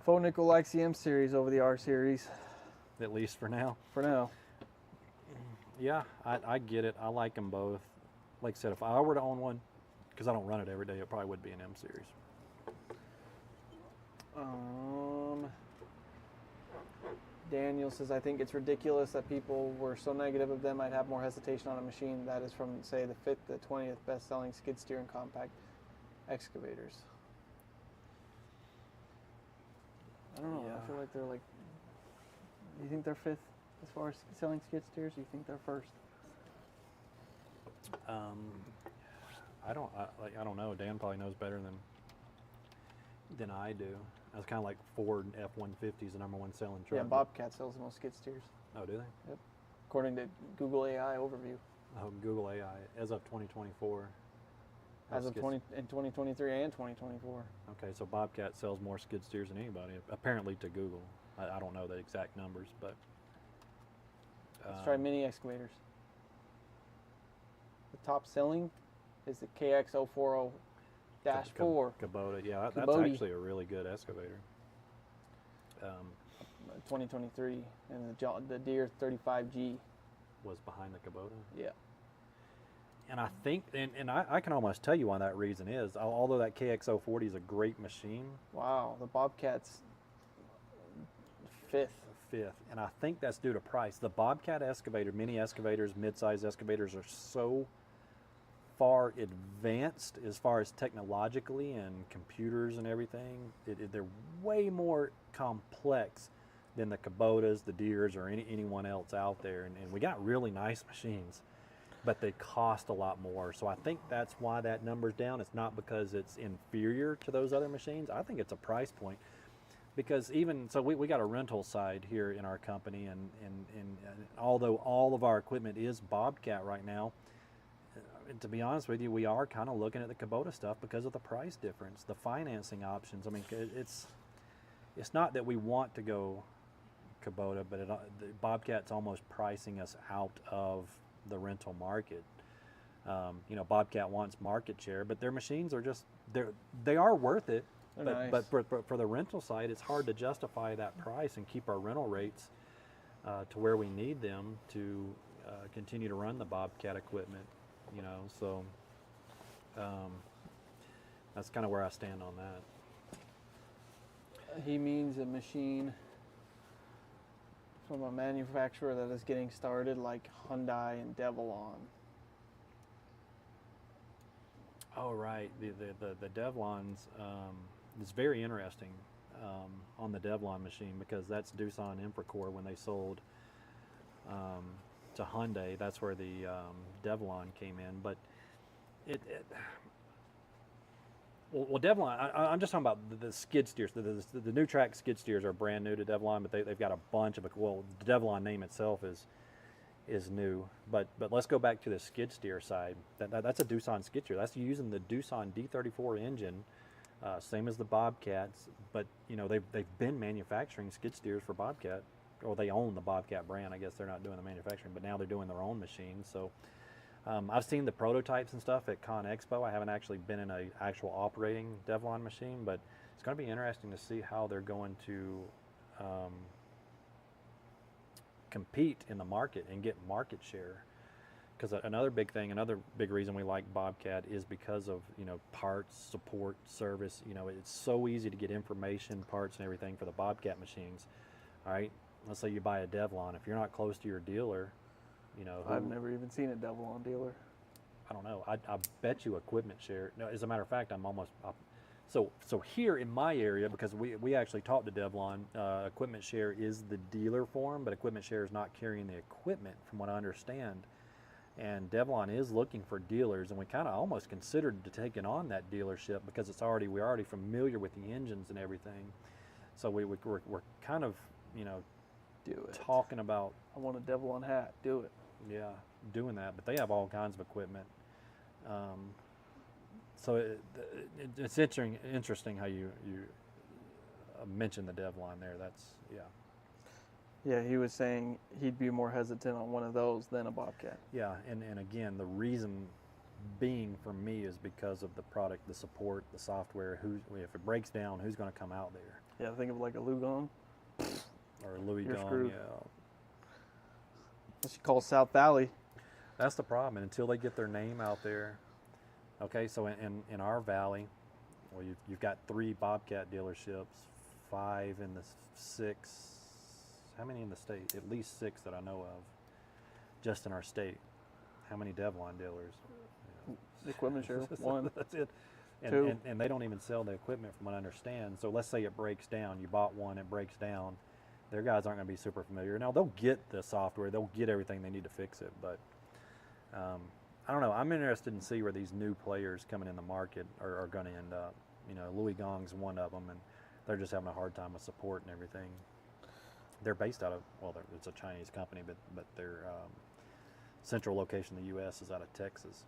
Faux Nickel likes the M series over the R series. At least for now. For now. Yeah, I get it. I like them both. Like I said, if I were to own one, because I don't run it every day, it probably would be an M series. Daniel says, I think it's ridiculous that people were so negative of them. I'd have more hesitation on a machine that is from, say, the 5th to 20th best-selling skid steer and compact excavators. I don't know. Yeah. I feel like they're like. Do you think they're 5th as far as selling skid steers? Do you think they're 1st? I don't know. Dan probably knows better than I do. That's kind of like Ford F-150 is the #1 selling truck. Yeah, Bobcat sells the most skid steers. Oh, do they? Yep. According to Google AI overview. Oh, Google AI as of 2024. As of 2023 and 2024. Okay, so Bobcat sells more skid steers than anybody, apparently to Google. I don't know the exact numbers, but Let's try mini excavators. The top selling is the KX040-4. Kubota, yeah, that's Kubota. actually a really good excavator. 2023, and the Deere 35G Was behind the Kubota. Yeah. And I think, and I can almost tell you why that reason is. Although that KX040 is a great machine. Wow, the Bobcat's 5th. And I think that's due to price. The Bobcat excavator, mini excavators, mid-size excavators are so far advanced as far as technologically and computers and everything. They're way more complex than the Kubotas, the Deeres, or anyone else out there. And we got really nice machines, but they cost a lot more. So I think that's why that number's down. It's not because it's inferior to those other machines. I think it's a price point. Because even, so we got a rental side here in our company, and although all of our equipment is Bobcat right now, to be honest with you, we are kind of looking at the Kubota stuff because of the price difference, the financing options. I mean, it's not that we want to go Kubota, but the Bobcat's almost pricing us out of the rental market. You know, Bobcat wants market share, but their machines are just, they are worth it. Nice. But for the rental side, it's hard to justify that price and keep our rental rates to where we need them to continue to run the Bobcat equipment. You know, so that's kind of where I stand on that. He means a machine from a manufacturer that is getting started, like Hyundai and Devlon. Oh, right. The Devlons is very interesting on the Devlon machine, because that's Doosan Infracore when they sold to Hyundai. That's where the Devlon came in. But well, Devlon, I'm just talking about the skid steers. The new track skid steers are brand new to Devlon, but they've got a bunch of, well, the Devlon name itself is new. But let's go back to the skid steer side. That's a Doosan skid steer. That's using the Doosan D34 engine, same as the Bobcats. But you know, they've been manufacturing skid steers for Bobcat, or they own the Bobcat brand. I guess they're not doing the manufacturing, but now they're doing their own machines. So I've seen the prototypes and stuff at Con Expo. I haven't actually been in an actual operating Devlon machine, but it's going to be interesting to see how they're going to compete in the market and get market share. Because another big thing, another big reason we like Bobcat is because of, you know, parts, support, service. You know, it's so easy to get information, parts, and everything for the Bobcat machines. All right, let's say you buy a Devlon. If you're not close to your dealer, you know, I've never even seen a Devlon dealer. I don't know. I bet you equipment share. No, as a matter of fact, so here in my area, because we actually talked to Devlon, equipment share is the dealer form, but equipment share is not carrying the equipment, from what I understand. And Devlon is looking for dealers, and we kind of almost considered taking on that dealership because we're already familiar with the engines and everything. So we're kind of, you know, talking about. I want a Devlon hat. Do it. Yeah, doing that, but they have all kinds of equipment. So it's interesting how you mentioned the Devlon there. That's, yeah. Yeah, he was saying he'd be more hesitant on one of those than a Bobcat. Yeah, and again, the reason being for me is because of the product, the support, the software. If it breaks down, who's going to come out there? Yeah, think of like a Lugong. Or a Louis You're Gong, screwed. yeah. Unless you call South Valley. That's the problem. And until they get their name out there. Okay, so in our valley, well, you've got 3 Bobcat dealerships, 5 in the 6. How many in the state? At least 6 that I know of, just in our state. How many Devlon dealers? The equipment share, 1. That's it. And, 2. and they don't even sell the equipment from what I understand. So let's say it breaks down. You bought one, it breaks down. Their guys aren't going to be super familiar. Now, they'll get the software. They'll get everything they need to fix it. But I don't know. I'm interested in see where these new players coming in the market are going to end up. You know, Louis Gong's one of them, and they're just having a hard time with support and everything. They're based out of, well, it's a Chinese company, but their central location in the U.S. is out of Texas.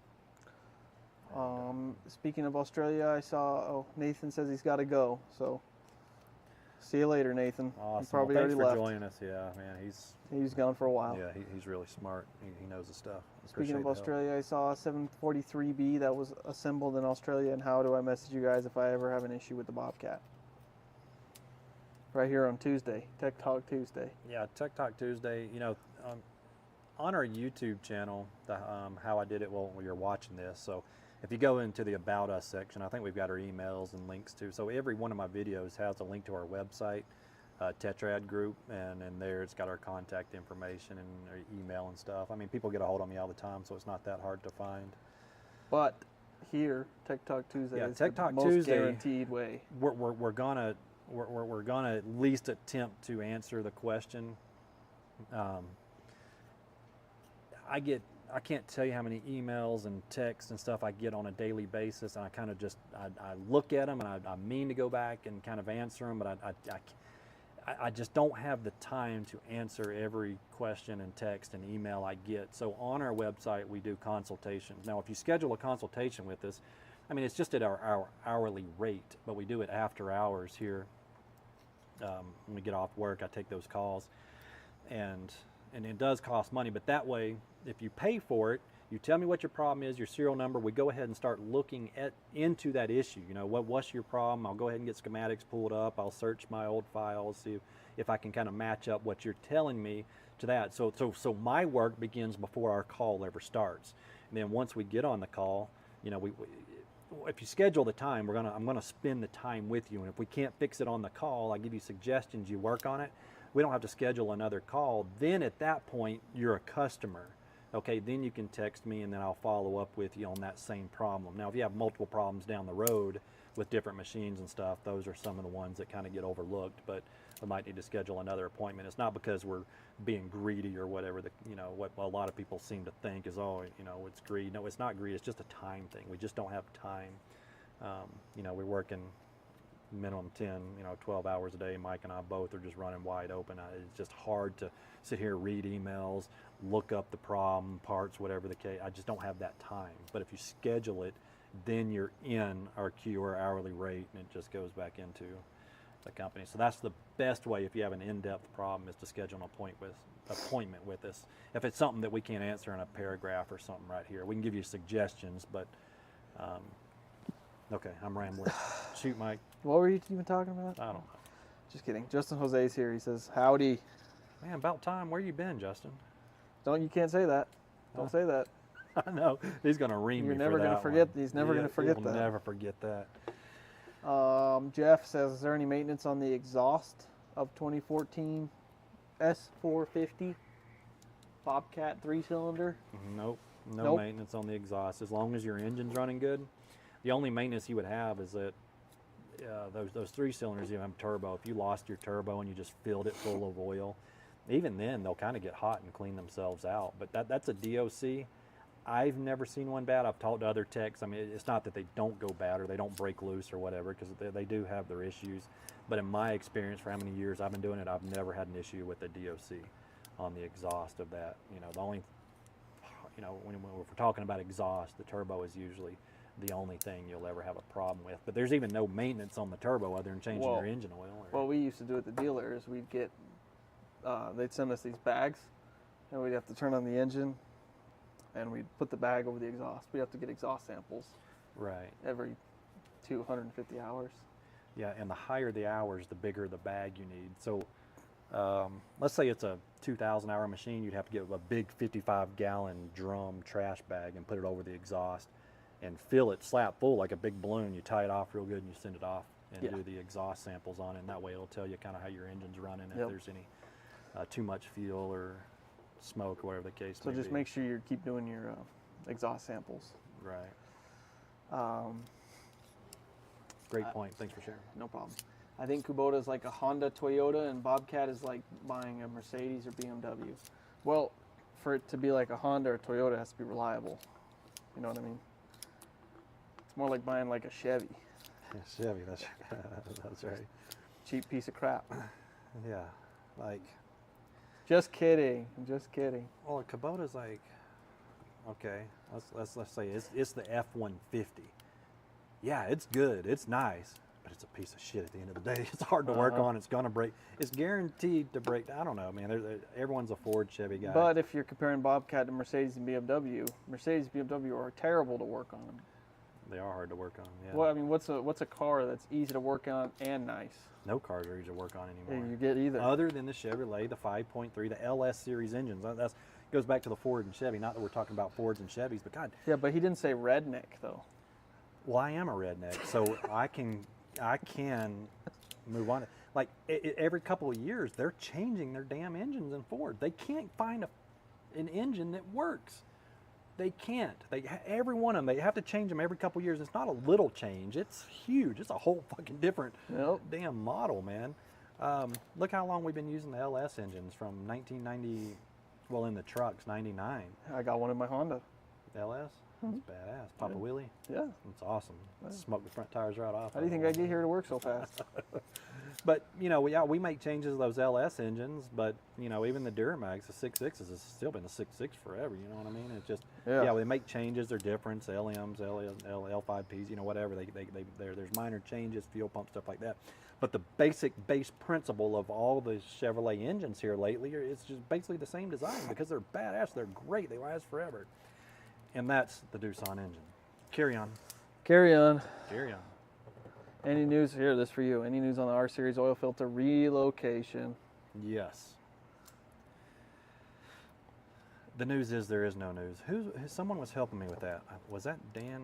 Speaking of Australia, I saw, Nathan says he's got to go. So see you later, Nathan. Awesome. He probably Well, thanks already for left. joining us. Yeah, man, He's gone for a while. yeah, he's really smart. He knows his stuff. Speaking Appreciate of the help. Australia, I saw a 743B that was assembled in Australia. And how do I message you guys if I ever have an issue with the Bobcat? Right here on Tuesday, Tech Talk Tuesday. Yeah, Tech Talk Tuesday. You know, on our YouTube channel, how I did it while you're watching this. So if you go into the About Us section, I think we've got our emails and links to. So every one of my videos has a link to our website, Tetrad Group, and in there it's got our contact information and our email and stuff. I mean, people get a hold of me all the time, so it's not that hard to find. But here, Tech Talk Tuesday is Tech the Talk most Tuesday, guaranteed way. We're gonna at least attempt to answer the question. I can't tell you how many emails and texts and stuff I get on a daily basis, and I kind of just I look at them and I mean to go back and kind of answer them, but I just don't have the time to answer every question and text and email I get. So on our website we do consultations. Now if you schedule a consultation with us, I mean it's just at our hourly rate, but we do it after hours here. When we get off work, I take those calls, and it does cost money, but that way, if you pay for it, you tell me what your problem is, your serial number, we go ahead and start looking into that issue. You know, what's your problem? I'll go ahead and get schematics pulled up. I'll search my old files, see if I can kind of match up what you're telling me to that. So my work begins before our call ever starts. And then once we get on the call, you know, if you schedule the time, I'm gonna spend the time with you. And if we can't fix it on the call, I give you suggestions, you work on it. We don't have to schedule another call. Then at that point, you're a customer. Okay, then you can text me and then I'll follow up with you on that same problem. Now, if you have multiple problems down the road with different machines and stuff, those are some of the ones that kind of get overlooked, but we might need to schedule another appointment. It's not because we're being greedy or whatever, what a lot of people seem to think is, it's greed. No, it's not greed, it's just a time thing. We just don't have time. We're working minimum 10, 12 hours a day. Mike and I both are just running wide open. It's just hard to sit here, read emails, look up the problem, parts, whatever the case. I just don't have that time. But if you schedule it, then you're in our queue or hourly rate, and it just goes back into the company. So that's the best way if you have an in-depth problem, is to schedule an appointment with us. If it's something that we can't answer in a paragraph or something right here, we can give you suggestions, but okay, I'm rambling. Shoot, Mike. What were you even talking about? I don't know. Just kidding. Justin Jose's here. He says, howdy. Man, about time. Where you been, Justin? You can't say that. Don't say that. I know. He's going to ream me for that. You're never going to forget. He's never going to forget that. He'll never forget that. Jeff says, is there any maintenance on the exhaust of 2014 S450 Bobcat 3-cylinder? Nope. No maintenance on the exhaust. As long as your engine's running good. The only maintenance you would have is that those 3 cylinders, you have turbo. If you lost your turbo and you just filled it full of oil, even then they'll kind of get hot and clean themselves out. But that's a DOC. I've never seen one bad. I've talked to other techs. I mean, it's not that they don't go bad or they don't break loose or whatever, because they do have their issues. But in my experience, for how many years I've been doing it, I've never had an issue with the DOC on the exhaust of that. The only, when we're talking about exhaust, the turbo is usually the only thing you'll ever have a problem with. But there's even no maintenance on the turbo other than changing your engine oil. What we used to do at the dealer is we'd get, they'd send us these bags, and we'd have to turn on the engine, and we'd put the bag over the exhaust. We'd have to get exhaust samples every 250 hours. Yeah, and the higher the hours, the bigger the bag you need. So let's say it's a 2,000 hour machine, you'd have to get a big 55-gallon drum trash bag and put it over the exhaust and fill it slap full like a big balloon. You tie it off real good and you send it off and Yeah. do the exhaust samples on it, and that way it'll tell you kind of how your engine's running, if Yep. there's any too much fuel or smoke or whatever the case So may just be. make sure you keep doing your exhaust samples. Right. Um, Great point. Thanks for sharing. no problem. I think Kubota is like a Honda, Toyota, and Bobcat is like buying a Mercedes or BMW. Well, for it to be like a Honda or Toyota, it has to be reliable. You know what I mean? It's more like buying like a Chevy. Chevy, that's that's right. Cheap piece of crap. Yeah, like, Just kidding. I'm just kidding. well, a Kubota's like, okay, let's say it's the F-150. Yeah, it's good, it's nice, but it's a piece of shit at the end of the day. It's hard to work on. It's gonna break. It's guaranteed to break. I don't know, man. Everyone's a Ford, Chevy guy. But if you're comparing Bobcat to Mercedes and BMW, Mercedes and BMW are terrible to work on. They are hard to work on. Yeah. Well, I mean, what's a car that's easy to work on and nice? No cars are easy to work on Yeah, anymore. you get either. Other than the Chevrolet, the 5.3, the LS series engines. That goes back to the Ford and Chevy. Not that we're talking about Fords and Chevys, but God, Yeah, but he didn't say redneck though. well, I am a redneck, so I can move on. Like every couple of years, they're changing their damn engines in Ford. They can't find an engine that works. They can't. Every one of them, they have to change them every couple of years. It's not a little change. It's huge. It's a whole fucking different Yep. damn model, man. Look how long we've been using the LS engines from 1990. Well, in the trucks, 99. I got one in my Honda. LS. That's badass. Pop a wheelie. Yeah. It's awesome. Smoke the front tires right off. How do you think I get here to work so fast? But you know, we make changes to those LS engines, but you know, even the Duramax, the 6.6s has still been the 6.6 forever. You know what I mean? It's just Yeah. they make changes. They're different. LMs, L5Ps, you know, whatever. There's minor changes, fuel pump stuff like that. But the base principle of all the Chevrolet engines here lately is just basically the same design because they're badass. They're great. They last forever. And that's the Doosan engine. Carry on. Carry on. Carry on. Any news here? This for you. Any news on the R Series oil filter relocation? Yes. The news is there is no news. Someone was helping me with that. Was that Dan?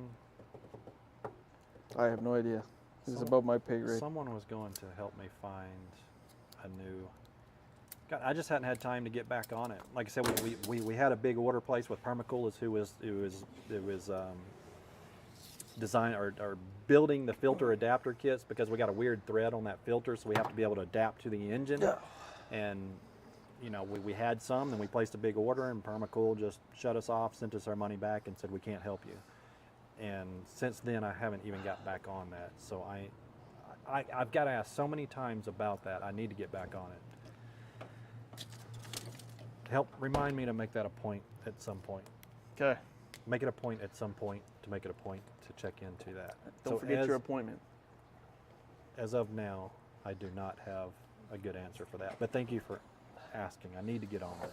I have no idea. This is Some- above my pay grade. Someone was going to help me find a new. God, I just hadn't had time to get back on it. Like I said, we had a big order placed with Permacool, who was design or building the filter adapter kits because we got a weird thread on that filter, so we have to be able to adapt to the engine. Yeah. And you know, we had some, then we placed a big order, and Permacool just shut us off, sent us our money back, and said we can't help you. And since then, I haven't even got back on that. So I've got to ask so many times about that. I need to get back on it. Help remind me to make that a point at some point. Okay. Make it a point at some point to make it a point to check into that. Don't So forget your appointment. as of now, I do not have a good answer for that. But thank you for asking. I need to get on that.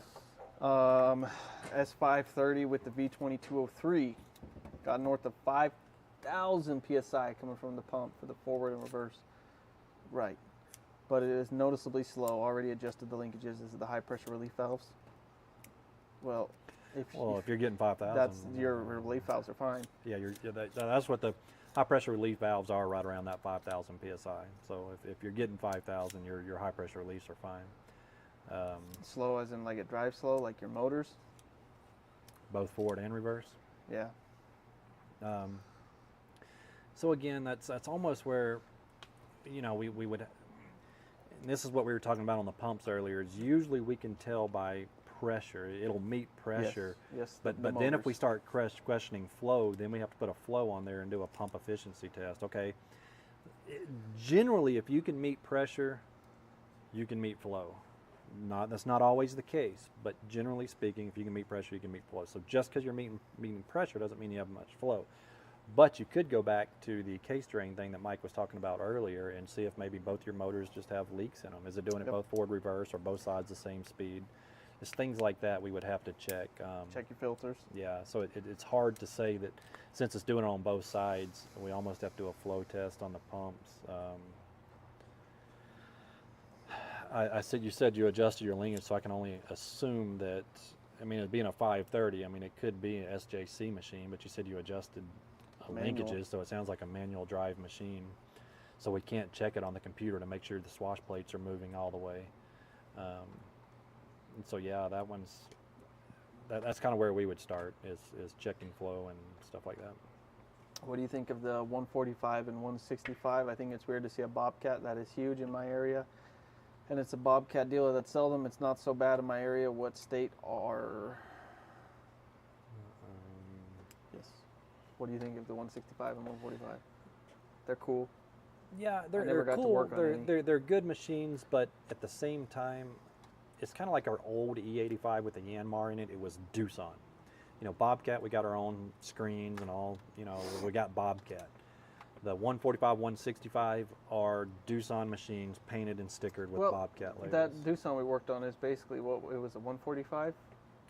S530 with the V2203 got north of 5,000 psi coming from the pump for the forward and reverse. Right. But it is noticeably slow. Already adjusted the linkages. This is the high pressure relief valves. Well, If you're getting 5,000, that's your relief valves are fine. Yeah, that's what the high pressure relief valves are, right around that 5,000 psi. So if you're getting 5,000, your high pressure reliefs are fine. Slow as in like it drives slow, like your motors. Both forward and reverse. Yeah. So again, that's almost where, you know, we would. And this is what we were talking about on the pumps earlier. Is usually we can tell by pressure. It'll meet pressure. Yes. But then if we start questioning flow, then we have to put a flow on there and do a pump efficiency test. Okay. Generally, if you can meet pressure, you can meet flow. That's not always the case, but generally speaking, if you can meet pressure, you can meet flow. So just because you're meeting pressure doesn't mean you have much flow. But you could go back to the case drain thing that Mike was talking about earlier and see if maybe both your motors just have leaks in them. Is it doing it both forward, reverse, or both sides the same speed? It's things like that we would have to check. Check your filters. Yeah, so it's hard to say that since it's doing it on both sides, we almost have to do a flow test on the pumps. I said you said you adjusted your linkage, so I can only assume that. I mean, it being a 530, I mean it could be an SJC machine, but you said you adjusted Manual. linkages, so it sounds like a manual drive machine. so we can't check it on the computer to make sure the swash plates are moving all the way. And so yeah, that's kind of where we would start is checking flow and stuff like that. What do you think of the 145 and 165? I think it's weird to see a Bobcat that is huge in my area. And it's a Bobcat dealer that sells them. It's not so bad in my area. What state are... Yes. What do you think of the 165 and 145? They're cool. Yeah, never they're got to cool. work on any. They're good machines, but at the same time, it's kind of like our old E85 with the Yanmar in it. It was Doosan. You know, Bobcat, we got our own screens and all. You know, we got Bobcat. The 145, 165 are Doosan machines painted and stickered with Bobcat labels. That Doosan we worked on is basically what it was, a 145?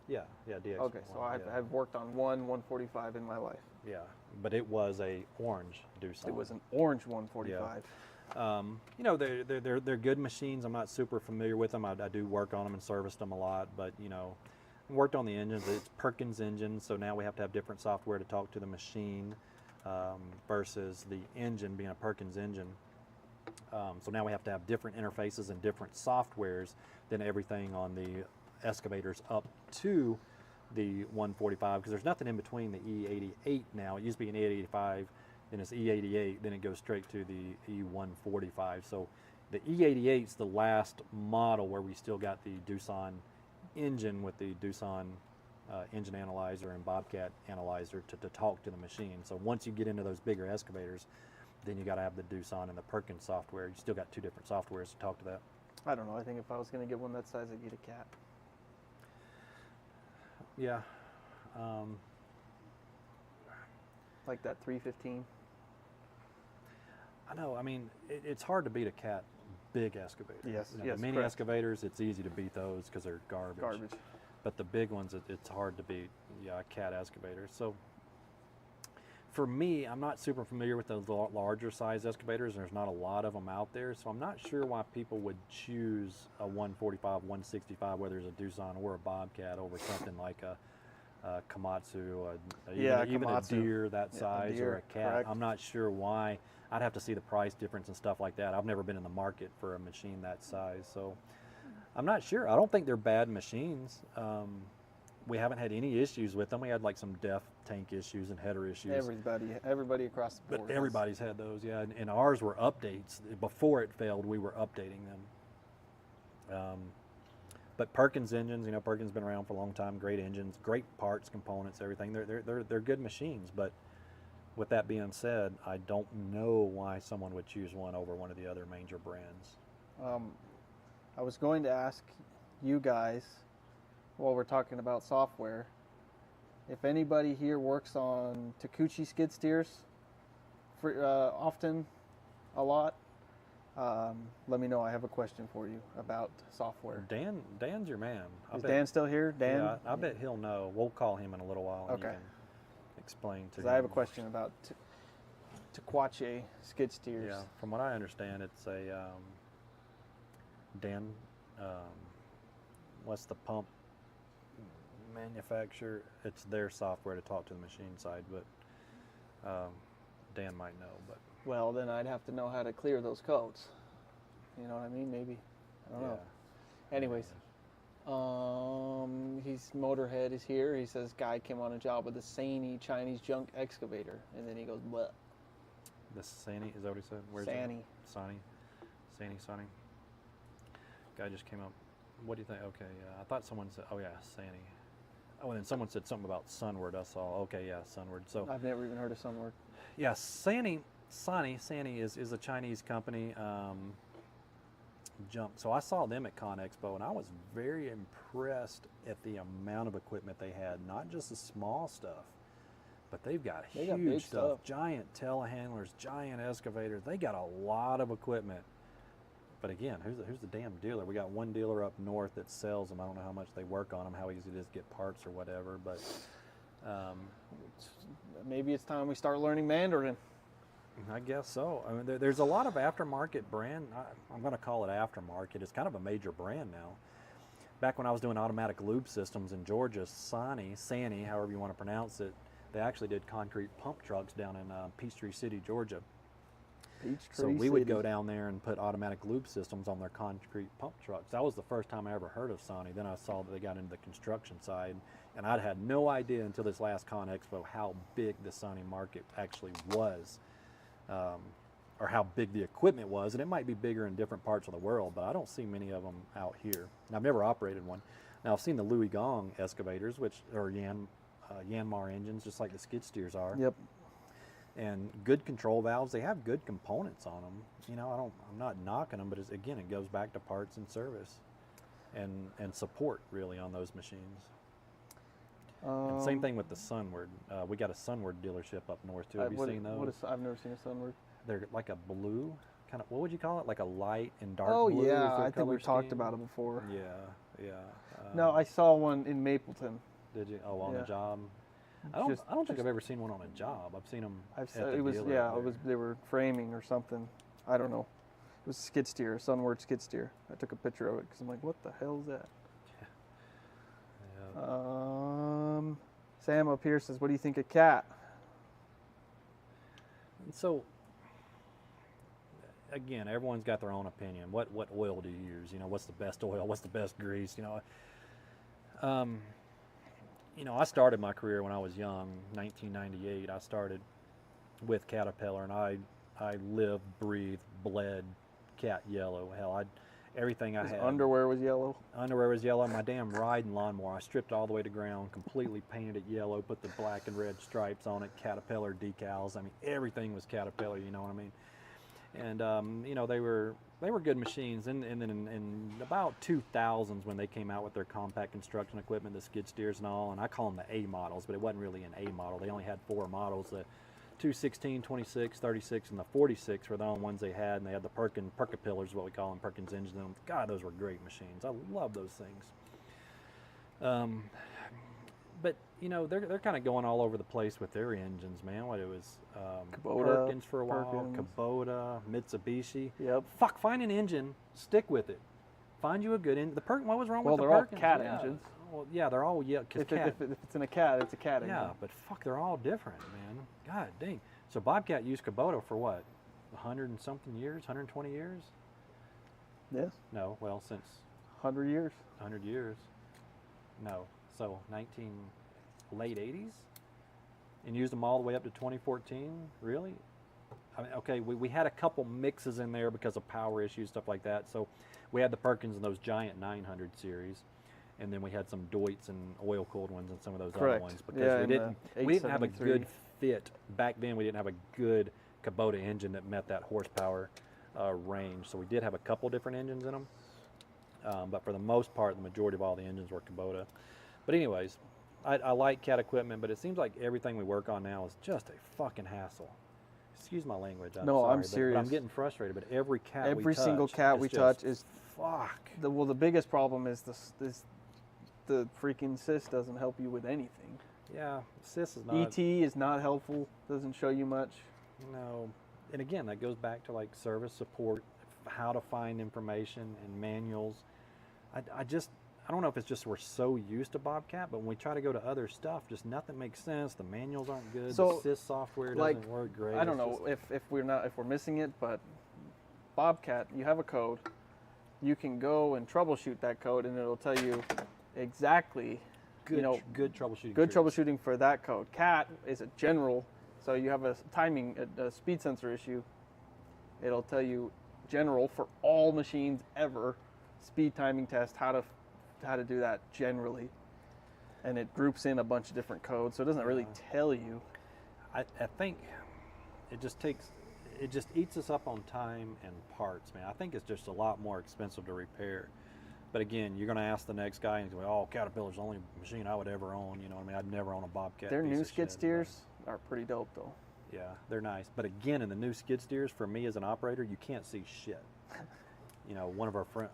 Yeah, DX. Okay, so I've worked on one 145 in my life. Yeah, but it was a orange Doosan. It was an orange 145. Yeah. You know, they're good machines. I'm not super familiar with them. I do work on them and service them a lot, but you know, I worked on the engines. It's Perkins engines, so now we have to have different software to talk to the machine. Versus the engine being a Perkins engine. So now we have to have different interfaces and different softwares than everything on the excavators up to the 145, because there's nothing in between the E88 now. It used to be an E85, then it's E88, then it goes straight to the E145. So the E88 is the last model where we still got the Doosan engine with the Doosan engine analyzer and Bobcat analyzer to talk to the machine. So once you get into those bigger excavators, then you got to have the Doosan and the Perkins software. You still got two different softwares to talk to that. I don't know. I think if I was going to get one that size, I'd get a Cat. Yeah. Like that 315. I know. I mean, it's hard to beat a Cat big excavator. Yes, you know, yes, the mini correct. excavators, it's easy to beat those because they're garbage. But the big ones, it's hard to beat. Yeah, a Cat excavator. So for me, I'm not super familiar with the larger size excavators. There's not a lot of them out there, so I'm not sure why people would choose a 145, 165, whether it's a Doosan or a Bobcat, over something like a Komatsu, even a Komatsu. Deer that size, Deer, or a Cat. correct. I'm not sure why. I'd have to see the price difference and stuff like that. I've never been in the market for a machine that size, so I'm not sure. I don't think they're bad machines. We haven't had any issues with them. We had like some def tank issues and header issues. Everybody across the board. But everybody's had those, yeah. And ours were updates. Before it failed, we were updating them. But Perkins engines, you know, Perkins been around for a long time. Great engines, great parts, components, everything. They're good machines. But with that being said, I don't know why someone would choose one over one of the other major brands. I was going to ask you guys, while we're talking about software, if anybody here works on Takeuchi skid steers often, a lot, let me know. I have a question for you about software. Dan's your man. Is Dan still here? Dan? Yeah, I bet he'll know. We'll call him in a little while and Okay. you can explain to Because him. I have a question about Takeuchi skid steers. Yeah, from what I understand, it's a Dan. What's the pump manufacturer? It's their software to talk to the machine side, but Dan might know. But Well, then I'd have to know how to clear those codes. You know what I mean? Maybe. I don't know. Anyways, he's Motorhead is here. He says guy came on a job with a Sany Chinese junk excavator, and then he goes, "What?" the Sany, is that what he said? Where's Sany. Sany. Guy just came up. What do you think? Okay, I thought someone said, oh yeah, Sany. Oh, and then someone said something about Sunward. I saw. Okay, yeah, Sunward. So I've never even heard of Sunward. yeah, Sany is a Chinese company. So I saw them at Con Expo, and I was very impressed at the amount of equipment they had. Not just the small stuff, but they've got They got huge big stuff. giant telehandlers, giant excavators. They got a lot of equipment. But again, who's the damn dealer? We got one dealer up north that sells them. I don't know how much they work on them, how easy it is to get parts or whatever. But Maybe it's time we start learning Mandarin. I guess so. I mean, there's a lot of aftermarket brand. I'm going to call it aftermarket. It's kind of a major brand now. Back when I was doing automatic lube systems in Georgia, Sany, however you want to pronounce it, they actually did concrete pump trucks down in Peachtree City, Georgia. Peachtree So we would City. go down there and put automatic lube systems on their concrete pump trucks. That was the first time I ever heard of Sonny. Then I saw that they got into the construction side, and I'd had no idea until this last Con Expo how big the Sonny market actually was, or how big the equipment was. And it might be bigger in different parts of the world, but I don't see many of them out here. And I've never operated one. Now I've seen the Louis Gong excavators, which are Yanmar engines, just like the skid steers are. Yep. And good control valves. They have good components on them. You know, I'm not knocking them, but again, it goes back to parts and service, and support really on those machines. And same thing with the Sunward. We got a Sunward dealership up north too. Have you seen those? I've never seen a Sunward. They're like a blue kind of. What would you call it? Like a light and dark Oh blue. yeah, is their I think color we've talked scheme. about it before. Yeah. No, I saw one in Mapleton. Did you? Oh, on Yeah. the job. I don't think I've ever seen one on a job. I've seen them. It was they were framing or something. I don't know. It was a skid steer, a Sunward skid steer. I took a picture of it because I'm like, what the hell is that? Yeah. Sam up here says, what do you think of Cat? And so, again, everyone's got their own opinion. What oil do you use? You know, what's the best oil? What's the best grease? You know, I started my career when I was young, 1998. I started with Caterpillar, and I lived, breathed, bled Cat yellow. Hell, everything I His had. underwear was yellow. Underwear was yellow. My damn riding lawnmower, I stripped it all the way to ground, completely painted it yellow, put the black and red stripes on it, Caterpillar decals. I mean, everything was Caterpillar, you know what I mean? And, you know, they were good machines. And then in about 2000s when they came out with their compact construction equipment, the skid steers and all, and I call them the A models, but it wasn't really an A model. They only had 4 models. The 216, 26, 36, and the 46 were the only ones they had, and they had the Percapillars, what we call them, Perkins engines in them. God, those were great machines. I love those things. But you know, they're kind of going all over the place with their engines, man. What it was, Kubota, Perkins for a while, Perkins. Kubota, Mitsubishi. Yep. Fuck, find an engine, stick with it. Find you a good engine. What was wrong with the Well, Perkins? they're all Cat engines. Well, yeah, they're all Cause Cat. If it's in a Cat, it's a Cat engine. Yeah, but fuck, they're all different, man. God dang. So Bobcat used Kubota for what? 100 and something years? 120 years? Yes. No, well, since 100 years. 100 years. No. So late 80s? And used them all the way up to 2014? Really? I mean, okay, we had a couple mixes in there because of power issues, stuff like that. So we had the Perkins and those giant 900 series. And then we had some Deutz and oil-cooled ones and some of those Correct. other ones. Because Yeah, we didn't have a 873. good fit. Back then, we didn't have a good Kubota engine that met that horsepower range. So we did have a couple different engines in them. But for the most part, the majority of all the engines were Kubota. But anyways, I like Cat equipment, but it seems like everything we work on now is just a fucking hassle. Excuse my language. No, sorry, I'm but serious. I'm getting frustrated. But every cat we Every touch single cat is we just touch is fuck. the biggest problem is the freaking sys doesn't help you with anything. Yeah, SIS is not. ET is not helpful. Doesn't show you much. No, and again, that goes back to like service support, how to find information and manuals. I don't know if it's just we're so used to Bobcat, but when we try to go to other stuff, just nothing makes sense. The manuals aren't good. So, the SIS software doesn't like, work great. I don't It's know just- if we're missing it, but Bobcat, you have a code. You can go and troubleshoot that code, and it'll tell you exactly. good, good troubleshooting. Good trees. troubleshooting for that code. Cat is a general, so you have a timing, a speed sensor issue. It'll tell you general for all machines ever, speed timing test, how to do that generally, and it groups in a bunch of different codes, so it doesn't really tell you. I think it just eats us up on time and parts, man. I think it's just a lot more expensive to repair. But again, you're going to ask the next guy, and he's going, "Oh, Caterpillar's the only machine I would ever own." You know what I mean? I'd never own a Bobcat. Their piece new of skid shit, steers are pretty dope, though. but- yeah, they're nice. But again, in the new skid steers, for me as an operator, you can't see shit. You know, one of our friends,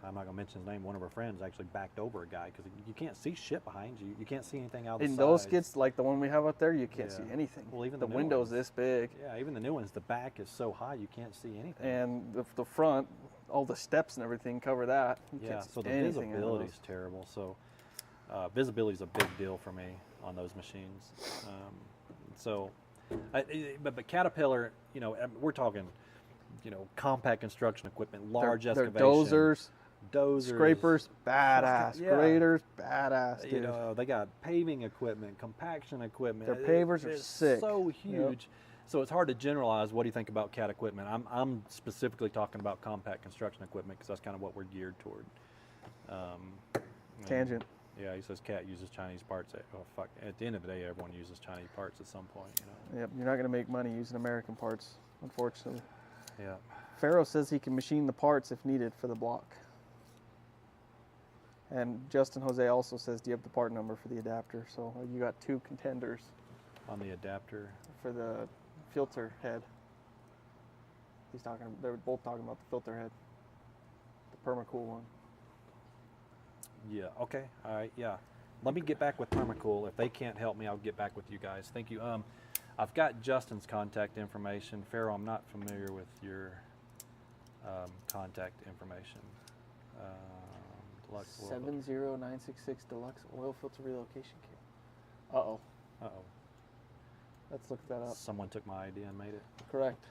I'm not going to mention his name, one of our friends actually backed over a guy because you can't see shit behind you. You can't see anything out the In sides. those skids, like the one we have out there, you can't Yeah. see anything. Well, even the the new window's ones. this big, Yeah, even the new ones, the back is so high you can't see anything. and the front, all the steps and everything cover that. You Yeah, can't see so the anything in visibility those. is terrible. So visibility is a big deal for me on those machines. But Caterpillar, you know, we're talking compact construction equipment, large They're excavation. dozers, scrapers, badass. Yeah. Graders, badass, dude. They got paving equipment, compaction equipment. Their pavers are It's sick. so huge. So it's hard to generalize. What do you think about Cat equipment? I'm specifically talking about compact construction equipment because that's kind of what we're geared toward. Tangent. Yeah, he says Cat uses Chinese parts. Oh fuck! At the end of the day, everyone uses Chinese parts at some point. Yep, you're not gonna make money using American parts, unfortunately. Yeah. Pharaoh says he can machine the parts if needed for the block. And Justin Jose also says, do you have the part number for the adapter? So you got 2 contenders On the adapter. for the filter head. They're both talking about the filter head, the Permacool one. Yeah. Okay. All right. Yeah. Let me get back with Permacool. If they can't help me, I'll get back with you guys. Thank you. I've got Justin's contact information. Pharaoh, I'm not familiar with your contact information. Deluxe oil 70966 Deluxe Oil Filter Relocation Kit. Uh-oh. Uh-oh. Let's look that up. Someone took my idea and made it. Correct.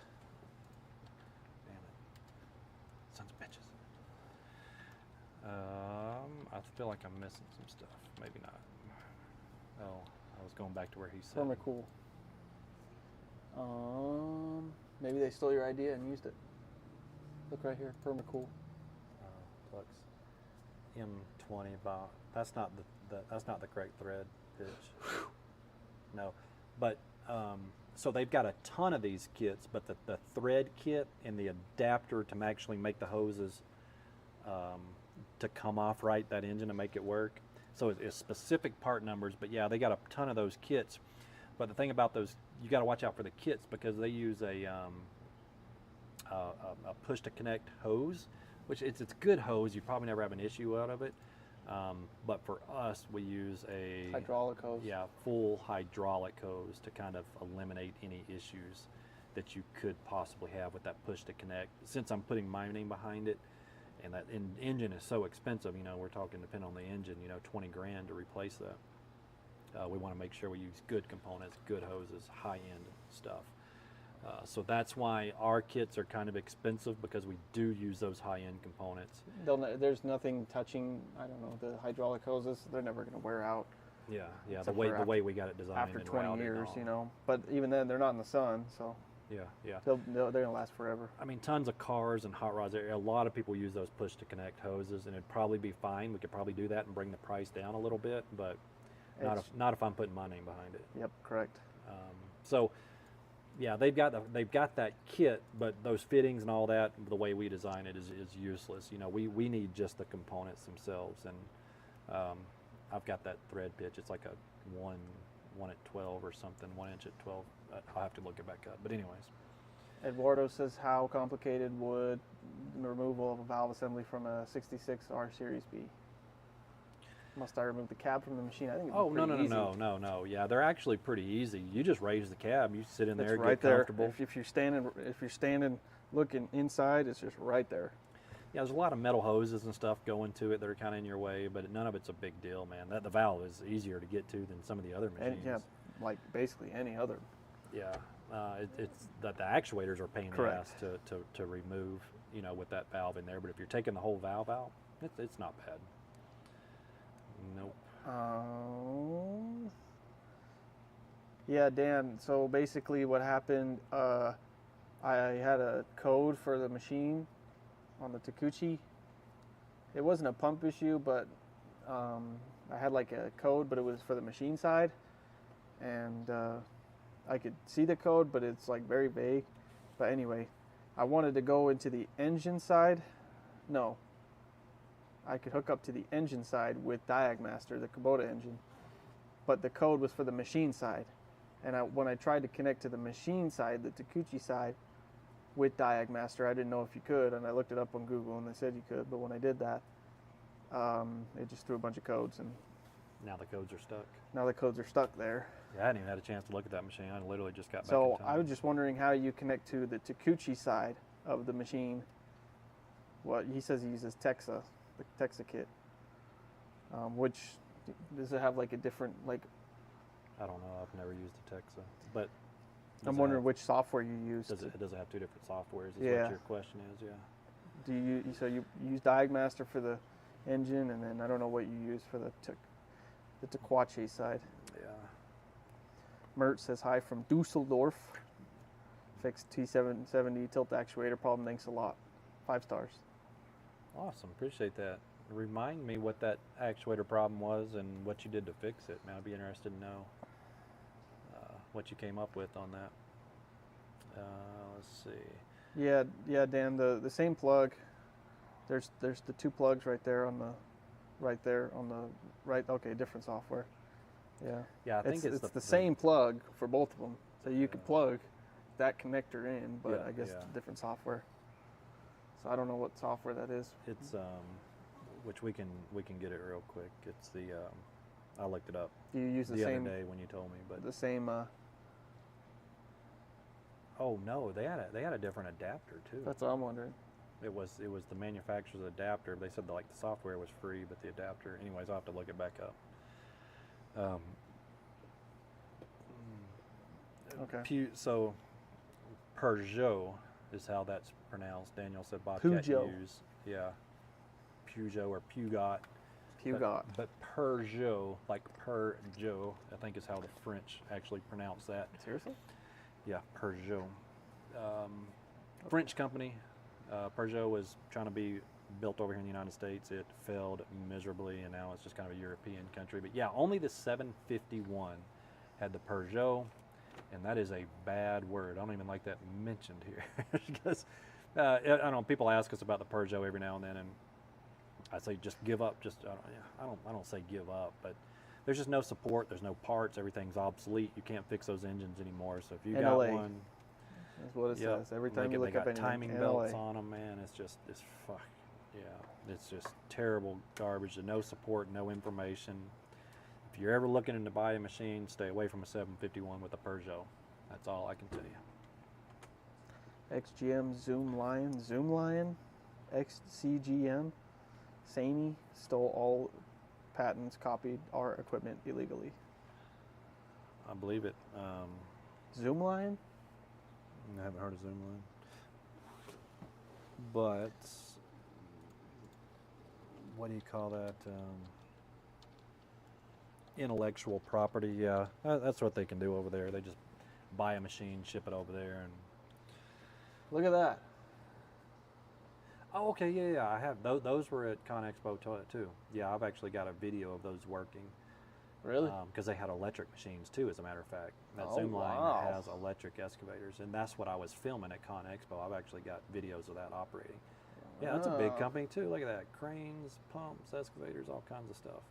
Damn it. Sons of bitches. I feel like I'm missing some stuff. Maybe not. Oh, I was going back to where he said. Permacool. Maybe they stole your idea and used it. Look right here, Permacool. Flux M20 bar. That's not that's not the correct thread pitch. No, but so they've got a ton of these kits, but the thread kit and the adapter to actually make the hoses to come off right, that engine, to make it work. So it's specific part numbers, but yeah, they got a ton of those kits. But the thing about those, you got to watch out for the kits because they use a push to connect hose, which it's good hose. You probably never have an issue out of it. But for us, we use a hydraulic hose. Yeah, full hydraulic hose to kind of eliminate any issues that you could possibly have with that push to connect. Since I'm putting my name behind it, and that engine is so expensive, we're talking, depending on the engine, 20 grand to replace that. We want to make sure we use good components, good hoses, high-end stuff. So that's why our kits are kind of expensive, because we do use those high-end components. There's nothing touching, I don't know, the hydraulic hosses. They're never going to wear out. Yeah, the way we got it designed. After 20 years, But even then, they're not in the sun, so. Yeah. They're going to last forever. I mean, tons of cars and hot rods. A lot of people use those push to connect hoses, and it'd probably be fine. We could probably do that and bring the price down a little bit, but not if I'm putting my name behind it. Yep, correct. So, yeah, they've got that kit, but those fittings and all that, the way we design it is useless. We need just the components themselves, and I've got that thread pitch. It's like a 1 at 12 or something, 1 inch at 12. I'll have to look it back up. But anyways. Eduardo says, how complicated would the removal of a valve assembly from a 66 R Series be? Must I remove the cab from the machine? I think it'd be pretty easy. No. Yeah, they're actually pretty easy. You just raise the cab, you sit in there, right get comfortable. If you're standing looking inside, it's just right there. Yeah, there's a lot of metal hoses and stuff going to it that are kind of in your way, but none of it's a big deal, man. The valve is easier to get to than some of the other machines. Yeah, like basically any other. Yeah, it's that the actuators are a pain in the ass to remove, with that valve in there. But if you're taking the whole valve out, it's not bad. Nope. Yeah, Dan. So basically, what happened? I had a code for the machine on the Takuchi. It wasn't a pump issue, but I had like a code, but it was for the machine side, and I could see the code, but it's like very vague. But anyway, I wanted to go into the engine side. No, I could hook up to the engine side with Diagmaster, the Kubota engine, but the code was for the machine side. And when I tried to connect to the machine side, the Takuchi side, with Diagmaster, I didn't know if you could, and I looked it up on Google, and they said you could. But when I did that, it just threw a bunch of codes, and now the codes are stuck. Now the codes are stuck there. Yeah, I hadn't even had a chance to look at that machine. I literally just got back. So I was just wondering how you connect to the Takuchi side of the machine. Well, he says he uses Texa, the Texa kit. Which does it have like a different like? I don't know. I've never used a Texa, but I'm wondering which software you use. Does it have two different softwares? Is Yeah. what your question is? Yeah. Do you use Diagnostics for the engine, and then I don't know what you use for the Tequache side. Yeah. Mert says hi from Dusseldorf. Fixed T770 tilt actuator problem. Thanks a lot. 5 stars. Awesome. Appreciate that. Remind me what that actuator problem was and what you did to fix it. Man, I'd be interested to know what you came up with on that. Let's see. Yeah, Dan. The same plug. There's the 2 plugs right there on the right. Okay, different software. Yeah. Yeah, I think it's the same plug for both of them. So you could plug that connector in, but I guess it's different software. So I don't know what software that is. It's which we can get it real quick. It's the I looked it up. Do you use the same same other day when you told me, but the same? Oh no, they had a different adapter too. That's what I'm wondering. It was the manufacturer's adapter. They said the software was free, but the adapter. Anyways, I'll have to look it back up. Okay. So Peugeot is how that's pronounced. Daniel said Bobcat Peugeot. use. Yeah. Peugeot or Pugot. Pugot. But Peugeot, like Peugeot, I think is how the French actually pronounce that. Seriously? Yeah, Peugeot. French company. Peugeot was trying to be built over here in the United States. It failed miserably, and now it's just kind of a European country. But yeah, only the 751 had the Peugeot, and that is a bad word. I don't even like that mentioned here because I don't know. People ask us about the Peugeot every now and then, and I say just give up. I don't say give up, but there's just no support. There's no parts. Everything's obsolete. You can't fix those engines anymore. So if you got NLA. one. That's what it says. Every time you look up anything, anything, timing NLA. belts on them, man. It's just terrible garbage. No support, no information. If you're ever looking to buy a machine, stay away from a 751 with a Peugeot. That's all I can tell you. XGM Zoom Lion, XCGM, Saney stole all patents, copied our equipment illegally. I believe it. Zoom Lion? I haven't heard of Zoomline. But what do you call that? Intellectual property. Yeah, that's what they can do over there. They just buy a machine, ship it over there, and Look at that. oh, okay, yeah. I have those were at ConExpo too. Yeah, I've actually got a video of those working. Really? Because they had electric machines too, as a matter of fact. That Oh, Zoom line wow. has electric excavators, and that's what I was filming at ConExpo. I've actually got videos of that operating. Yeah, that's a big Wow. company too. Look at that. Cranes, pumps, excavators, all kinds of stuff.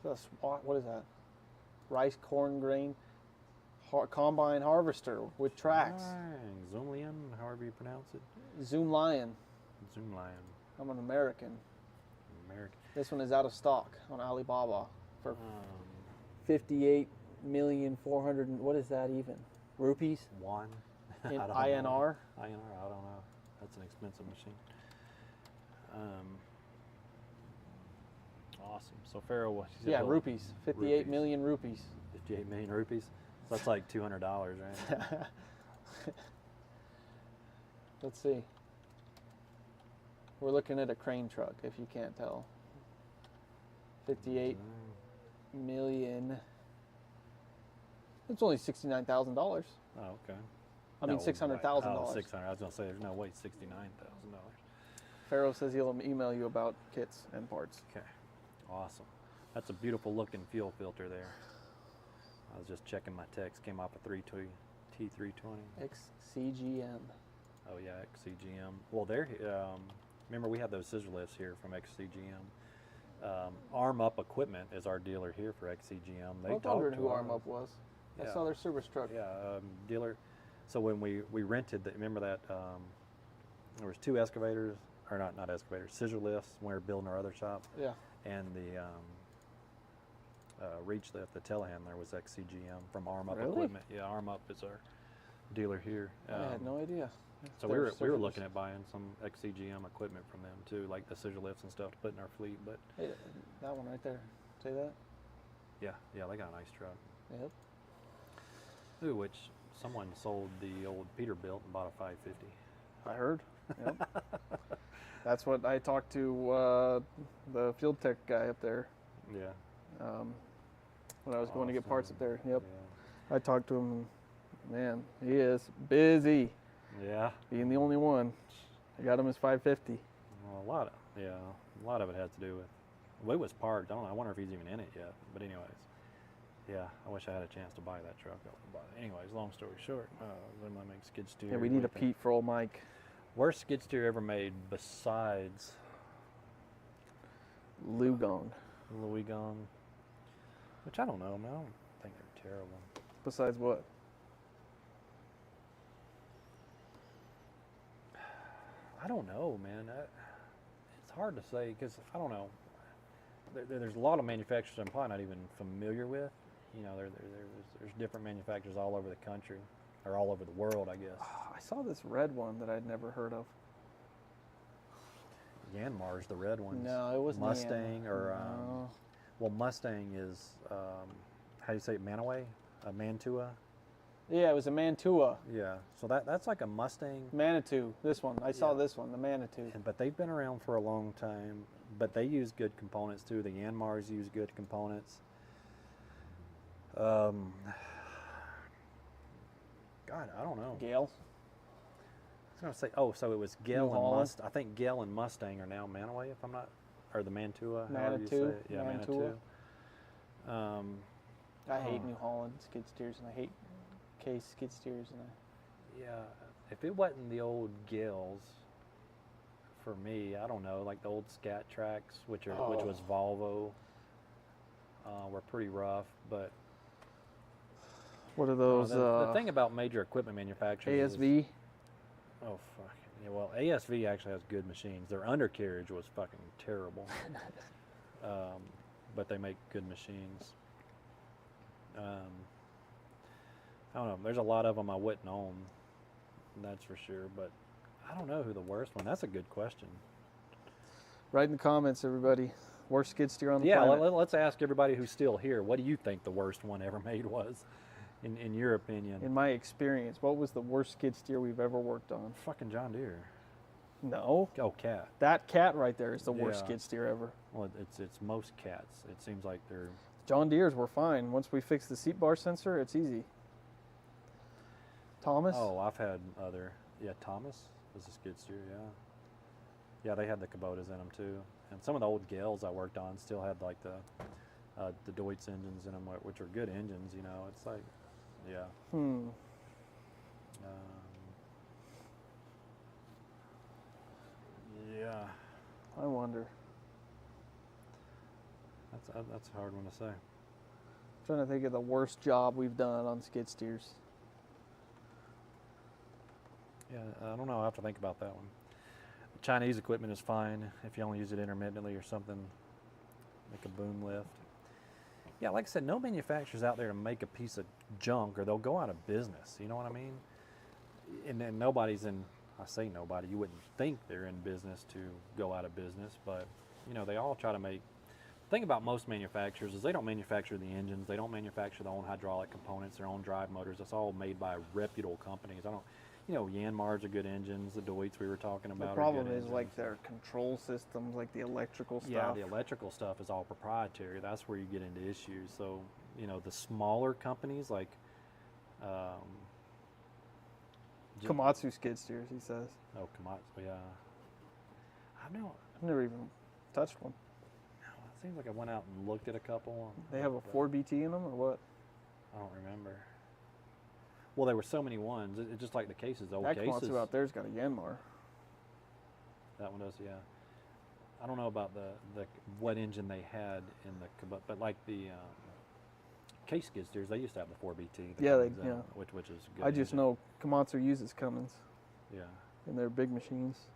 That's, what is that? Rice corn grain combine harvester with tracks. Dang, Zoomlion, however you pronounce it. Zoom Lion. Zoomlion. I'm an American. American. This one is out of stock on Alibaba for Um, 58,400,000. What is that even? Rupees? one. In I don't know. INR? INR, I don't know. That's an expensive machine. Awesome. So Pharaoh, what? Yeah, rupees. 58 million rupees. 58 million rupees. So that's like $200, right? Let's see. We're looking at a crane truck, if you can't tell. 58 million. It's only $69,000. Oh, okay. I mean, No, $600,000. Oh, 600. I was gonna say there's no way $69,000. Pharaoh says he'll email you about kits and parts. Okay, awesome. That's a beautiful looking fuel filter there. I was just checking my text. Came off a T320. XCGM. Oh yeah, XCGM. Well, remember we have those scissor lifts here from XCGM. Arm Up Equipment is our dealer here for XCGM. I was wondering who Arm Up was. I Yeah. saw their service truck. Yeah, dealer. So when we rented, remember that there was 2 excavators, or not excavators, scissor lifts when we were building our other shop, Yeah. and the reach lift, the telehandler was XCGM from Arm Up Really? Equipment. Yeah, Arm Up is our dealer here. I had no idea. So we were looking at buying some XCGM equipment from them too, like the scissor lifts and stuff to put in our fleet. But Hey, that one right there. See that? yeah, they got a nice truck. Yep. Ooh, which someone sold the old Peterbilt and bought a 550. I heard. Yep. That's what I talked to the field tech guy up there Yeah. when I was going to get parts up there. Yep. Yeah. I talked to him. Man, he is busy. Yeah. Being the only one. I got him his 550. Well, a lot of it had to do with the way it was parked. I don't know. I wonder if he's even in it yet. But anyways, yeah, I wish I had a chance to buy that truck. But anyways, long story short, then I make skid steer. Yeah, we need a Pete for old Mike. Worst skid steer ever made besides Lugon. Louis-Gon, which I don't know, man. I don't think they're terrible. Besides what? I don't know, man. It's hard to say because I don't know. There's a lot of manufacturers I'm probably not even familiar with. You know, there's different manufacturers all over the country, or all over the world, I guess. I saw this red one that I'd never heard of. Yanmar's the red ones. No, it wasn't Mustang, or no. well, Mustang is how do you say it? Mantua. Yeah, it was a Mantua. Yeah, so that's like a Mustang. Manitou. This one. I saw Yeah. this one, the Manitou. But they've been around for a long time. But they use good components too. The Yanmars use good components. God, I don't know. Gale. I was gonna say, so it was Gale and Holland? Mustang. I think Gale and Mustang are now Manaway, if I'm not, or the Mantua. however you say Manitou. it. Yeah, Mantua. Manitou. I hate New Holland skid steers, and I hate Case skid steers. And Yeah, if it wasn't the old Gales, for me, I don't know, like the old Scat Tracks, which was Volvo, were pretty rough. But what are those? the thing about major equipment manufacturers, ASV. Oh fuck. Yeah, well, ASV actually has good machines. Their undercarriage was fucking terrible, but they make good machines. I don't know. There's a lot of them I wouldn't own, that's for sure. But I don't know who the worst one. That's a good question. Write in the comments, everybody. Worst skid steer on the Yeah, planet. let's ask everybody who's still here. What do you think the worst one ever made was, in your opinion? In my experience, what was the worst skid steer we've ever worked on? Fucking John Deere. No. Oh, Cat. That Cat right there is the worst Yeah. skid steer ever. Well, it's most Cats. It seems like they're. John Deere's were fine. Once we fix the seat bar sensor, it's easy. Thomas? Oh, I've had other. Yeah, Thomas was a skid steer. Yeah. Yeah, they had the Kubotas in them too, and some of the old Gales I worked on still had like the Deutz engines in them, which are good engines. You know, it's like, yeah. Yeah. I wonder. That's a hard one to say. Trying to think of the worst job we've done on skid steers. Yeah, I don't know. I'll have to think about that one. Chinese equipment is fine if you only use it intermittently or something, like a boom lift. Yeah, like I said, no manufacturer's out there to make a piece of junk or they'll go out of business. You know what I mean? And then nobody's in, I say nobody, you wouldn't think they're in business to go out of business, but you know, they all try to make, the thing about most manufacturers is they don't manufacture the engines, they don't manufacture their own hydraulic components, their own drive motors. It's all made by reputable companies. You know, Yanmars are good engines, the Deutz we were talking about. The problem are good is engines. like their control systems, like the electrical stuff. Yeah, the electrical stuff is all proprietary. That's where you get into issues. So, you know, the smaller companies like Komatsu skid steers, he says. Oh, Komatsu, yeah. I've never even touched one. No, it seems like I went out and looked at a couple. They have a 4BT in them or what? I don't remember. Well, there were so many ones. It's just like the cases. The old That cases. Komatsu out there's got a Yanmar. That one does, yeah. I don't know about the what engine they had in the, but like the case skid steers, they used to have the 4BT. Yeah, which is good. I just engine. know Komatsu uses Cummins Yeah. in their big machines.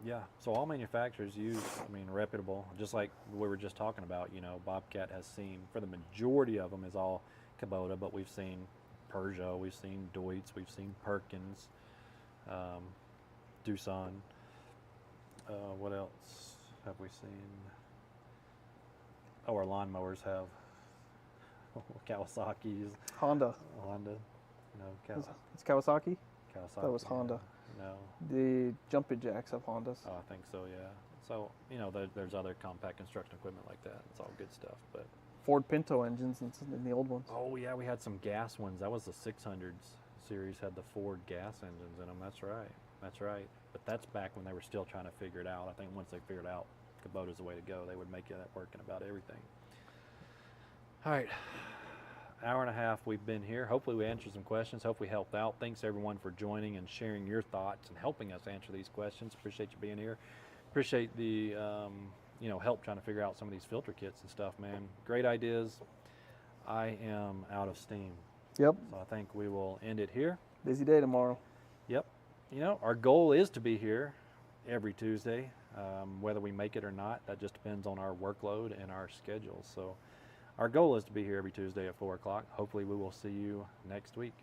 Yeah. So all manufacturers use, reputable. Just like we were just talking about. You know, Bobcat has seen, for the majority of them, is all Kubota, but we've seen Peugeot, we've seen Deutz, we've seen Perkins, Doosan. What else have we seen? Oh, our lawnmowers have Kawasaki's, Honda. Honda. No, It's Kawasaki. Kawasaki. That was Honda. No. The jumping jacks have Hondas. Oh, I think so. Yeah. So there's other compact construction equipment like that. It's all good stuff. But Ford Pinto engines in the old ones. oh yeah, we had some gas ones. That was the 600s series. Had the Ford gas engines in them. That's right. That's right. But that's back when they were still trying to figure it out. I think once they figured out Kubota's the way to go, they would make that work in about everything. All right. Hour and a half we've been here. Hopefully we answered some questions. Hope we helped out. Thanks everyone for joining and sharing your thoughts and helping us answer these questions. Appreciate you being here. Appreciate the help trying to figure out some of these filter kits and stuff, man. Great ideas. I am out of steam. Yep. So I think we will end it here. Busy day tomorrow. Yep. Our goal is to be here every Tuesday. Whether we make it or not, that just depends on our workload and our schedule. So our goal is to be here every Tuesday at 4 o'clock. Hopefully we will see you next week if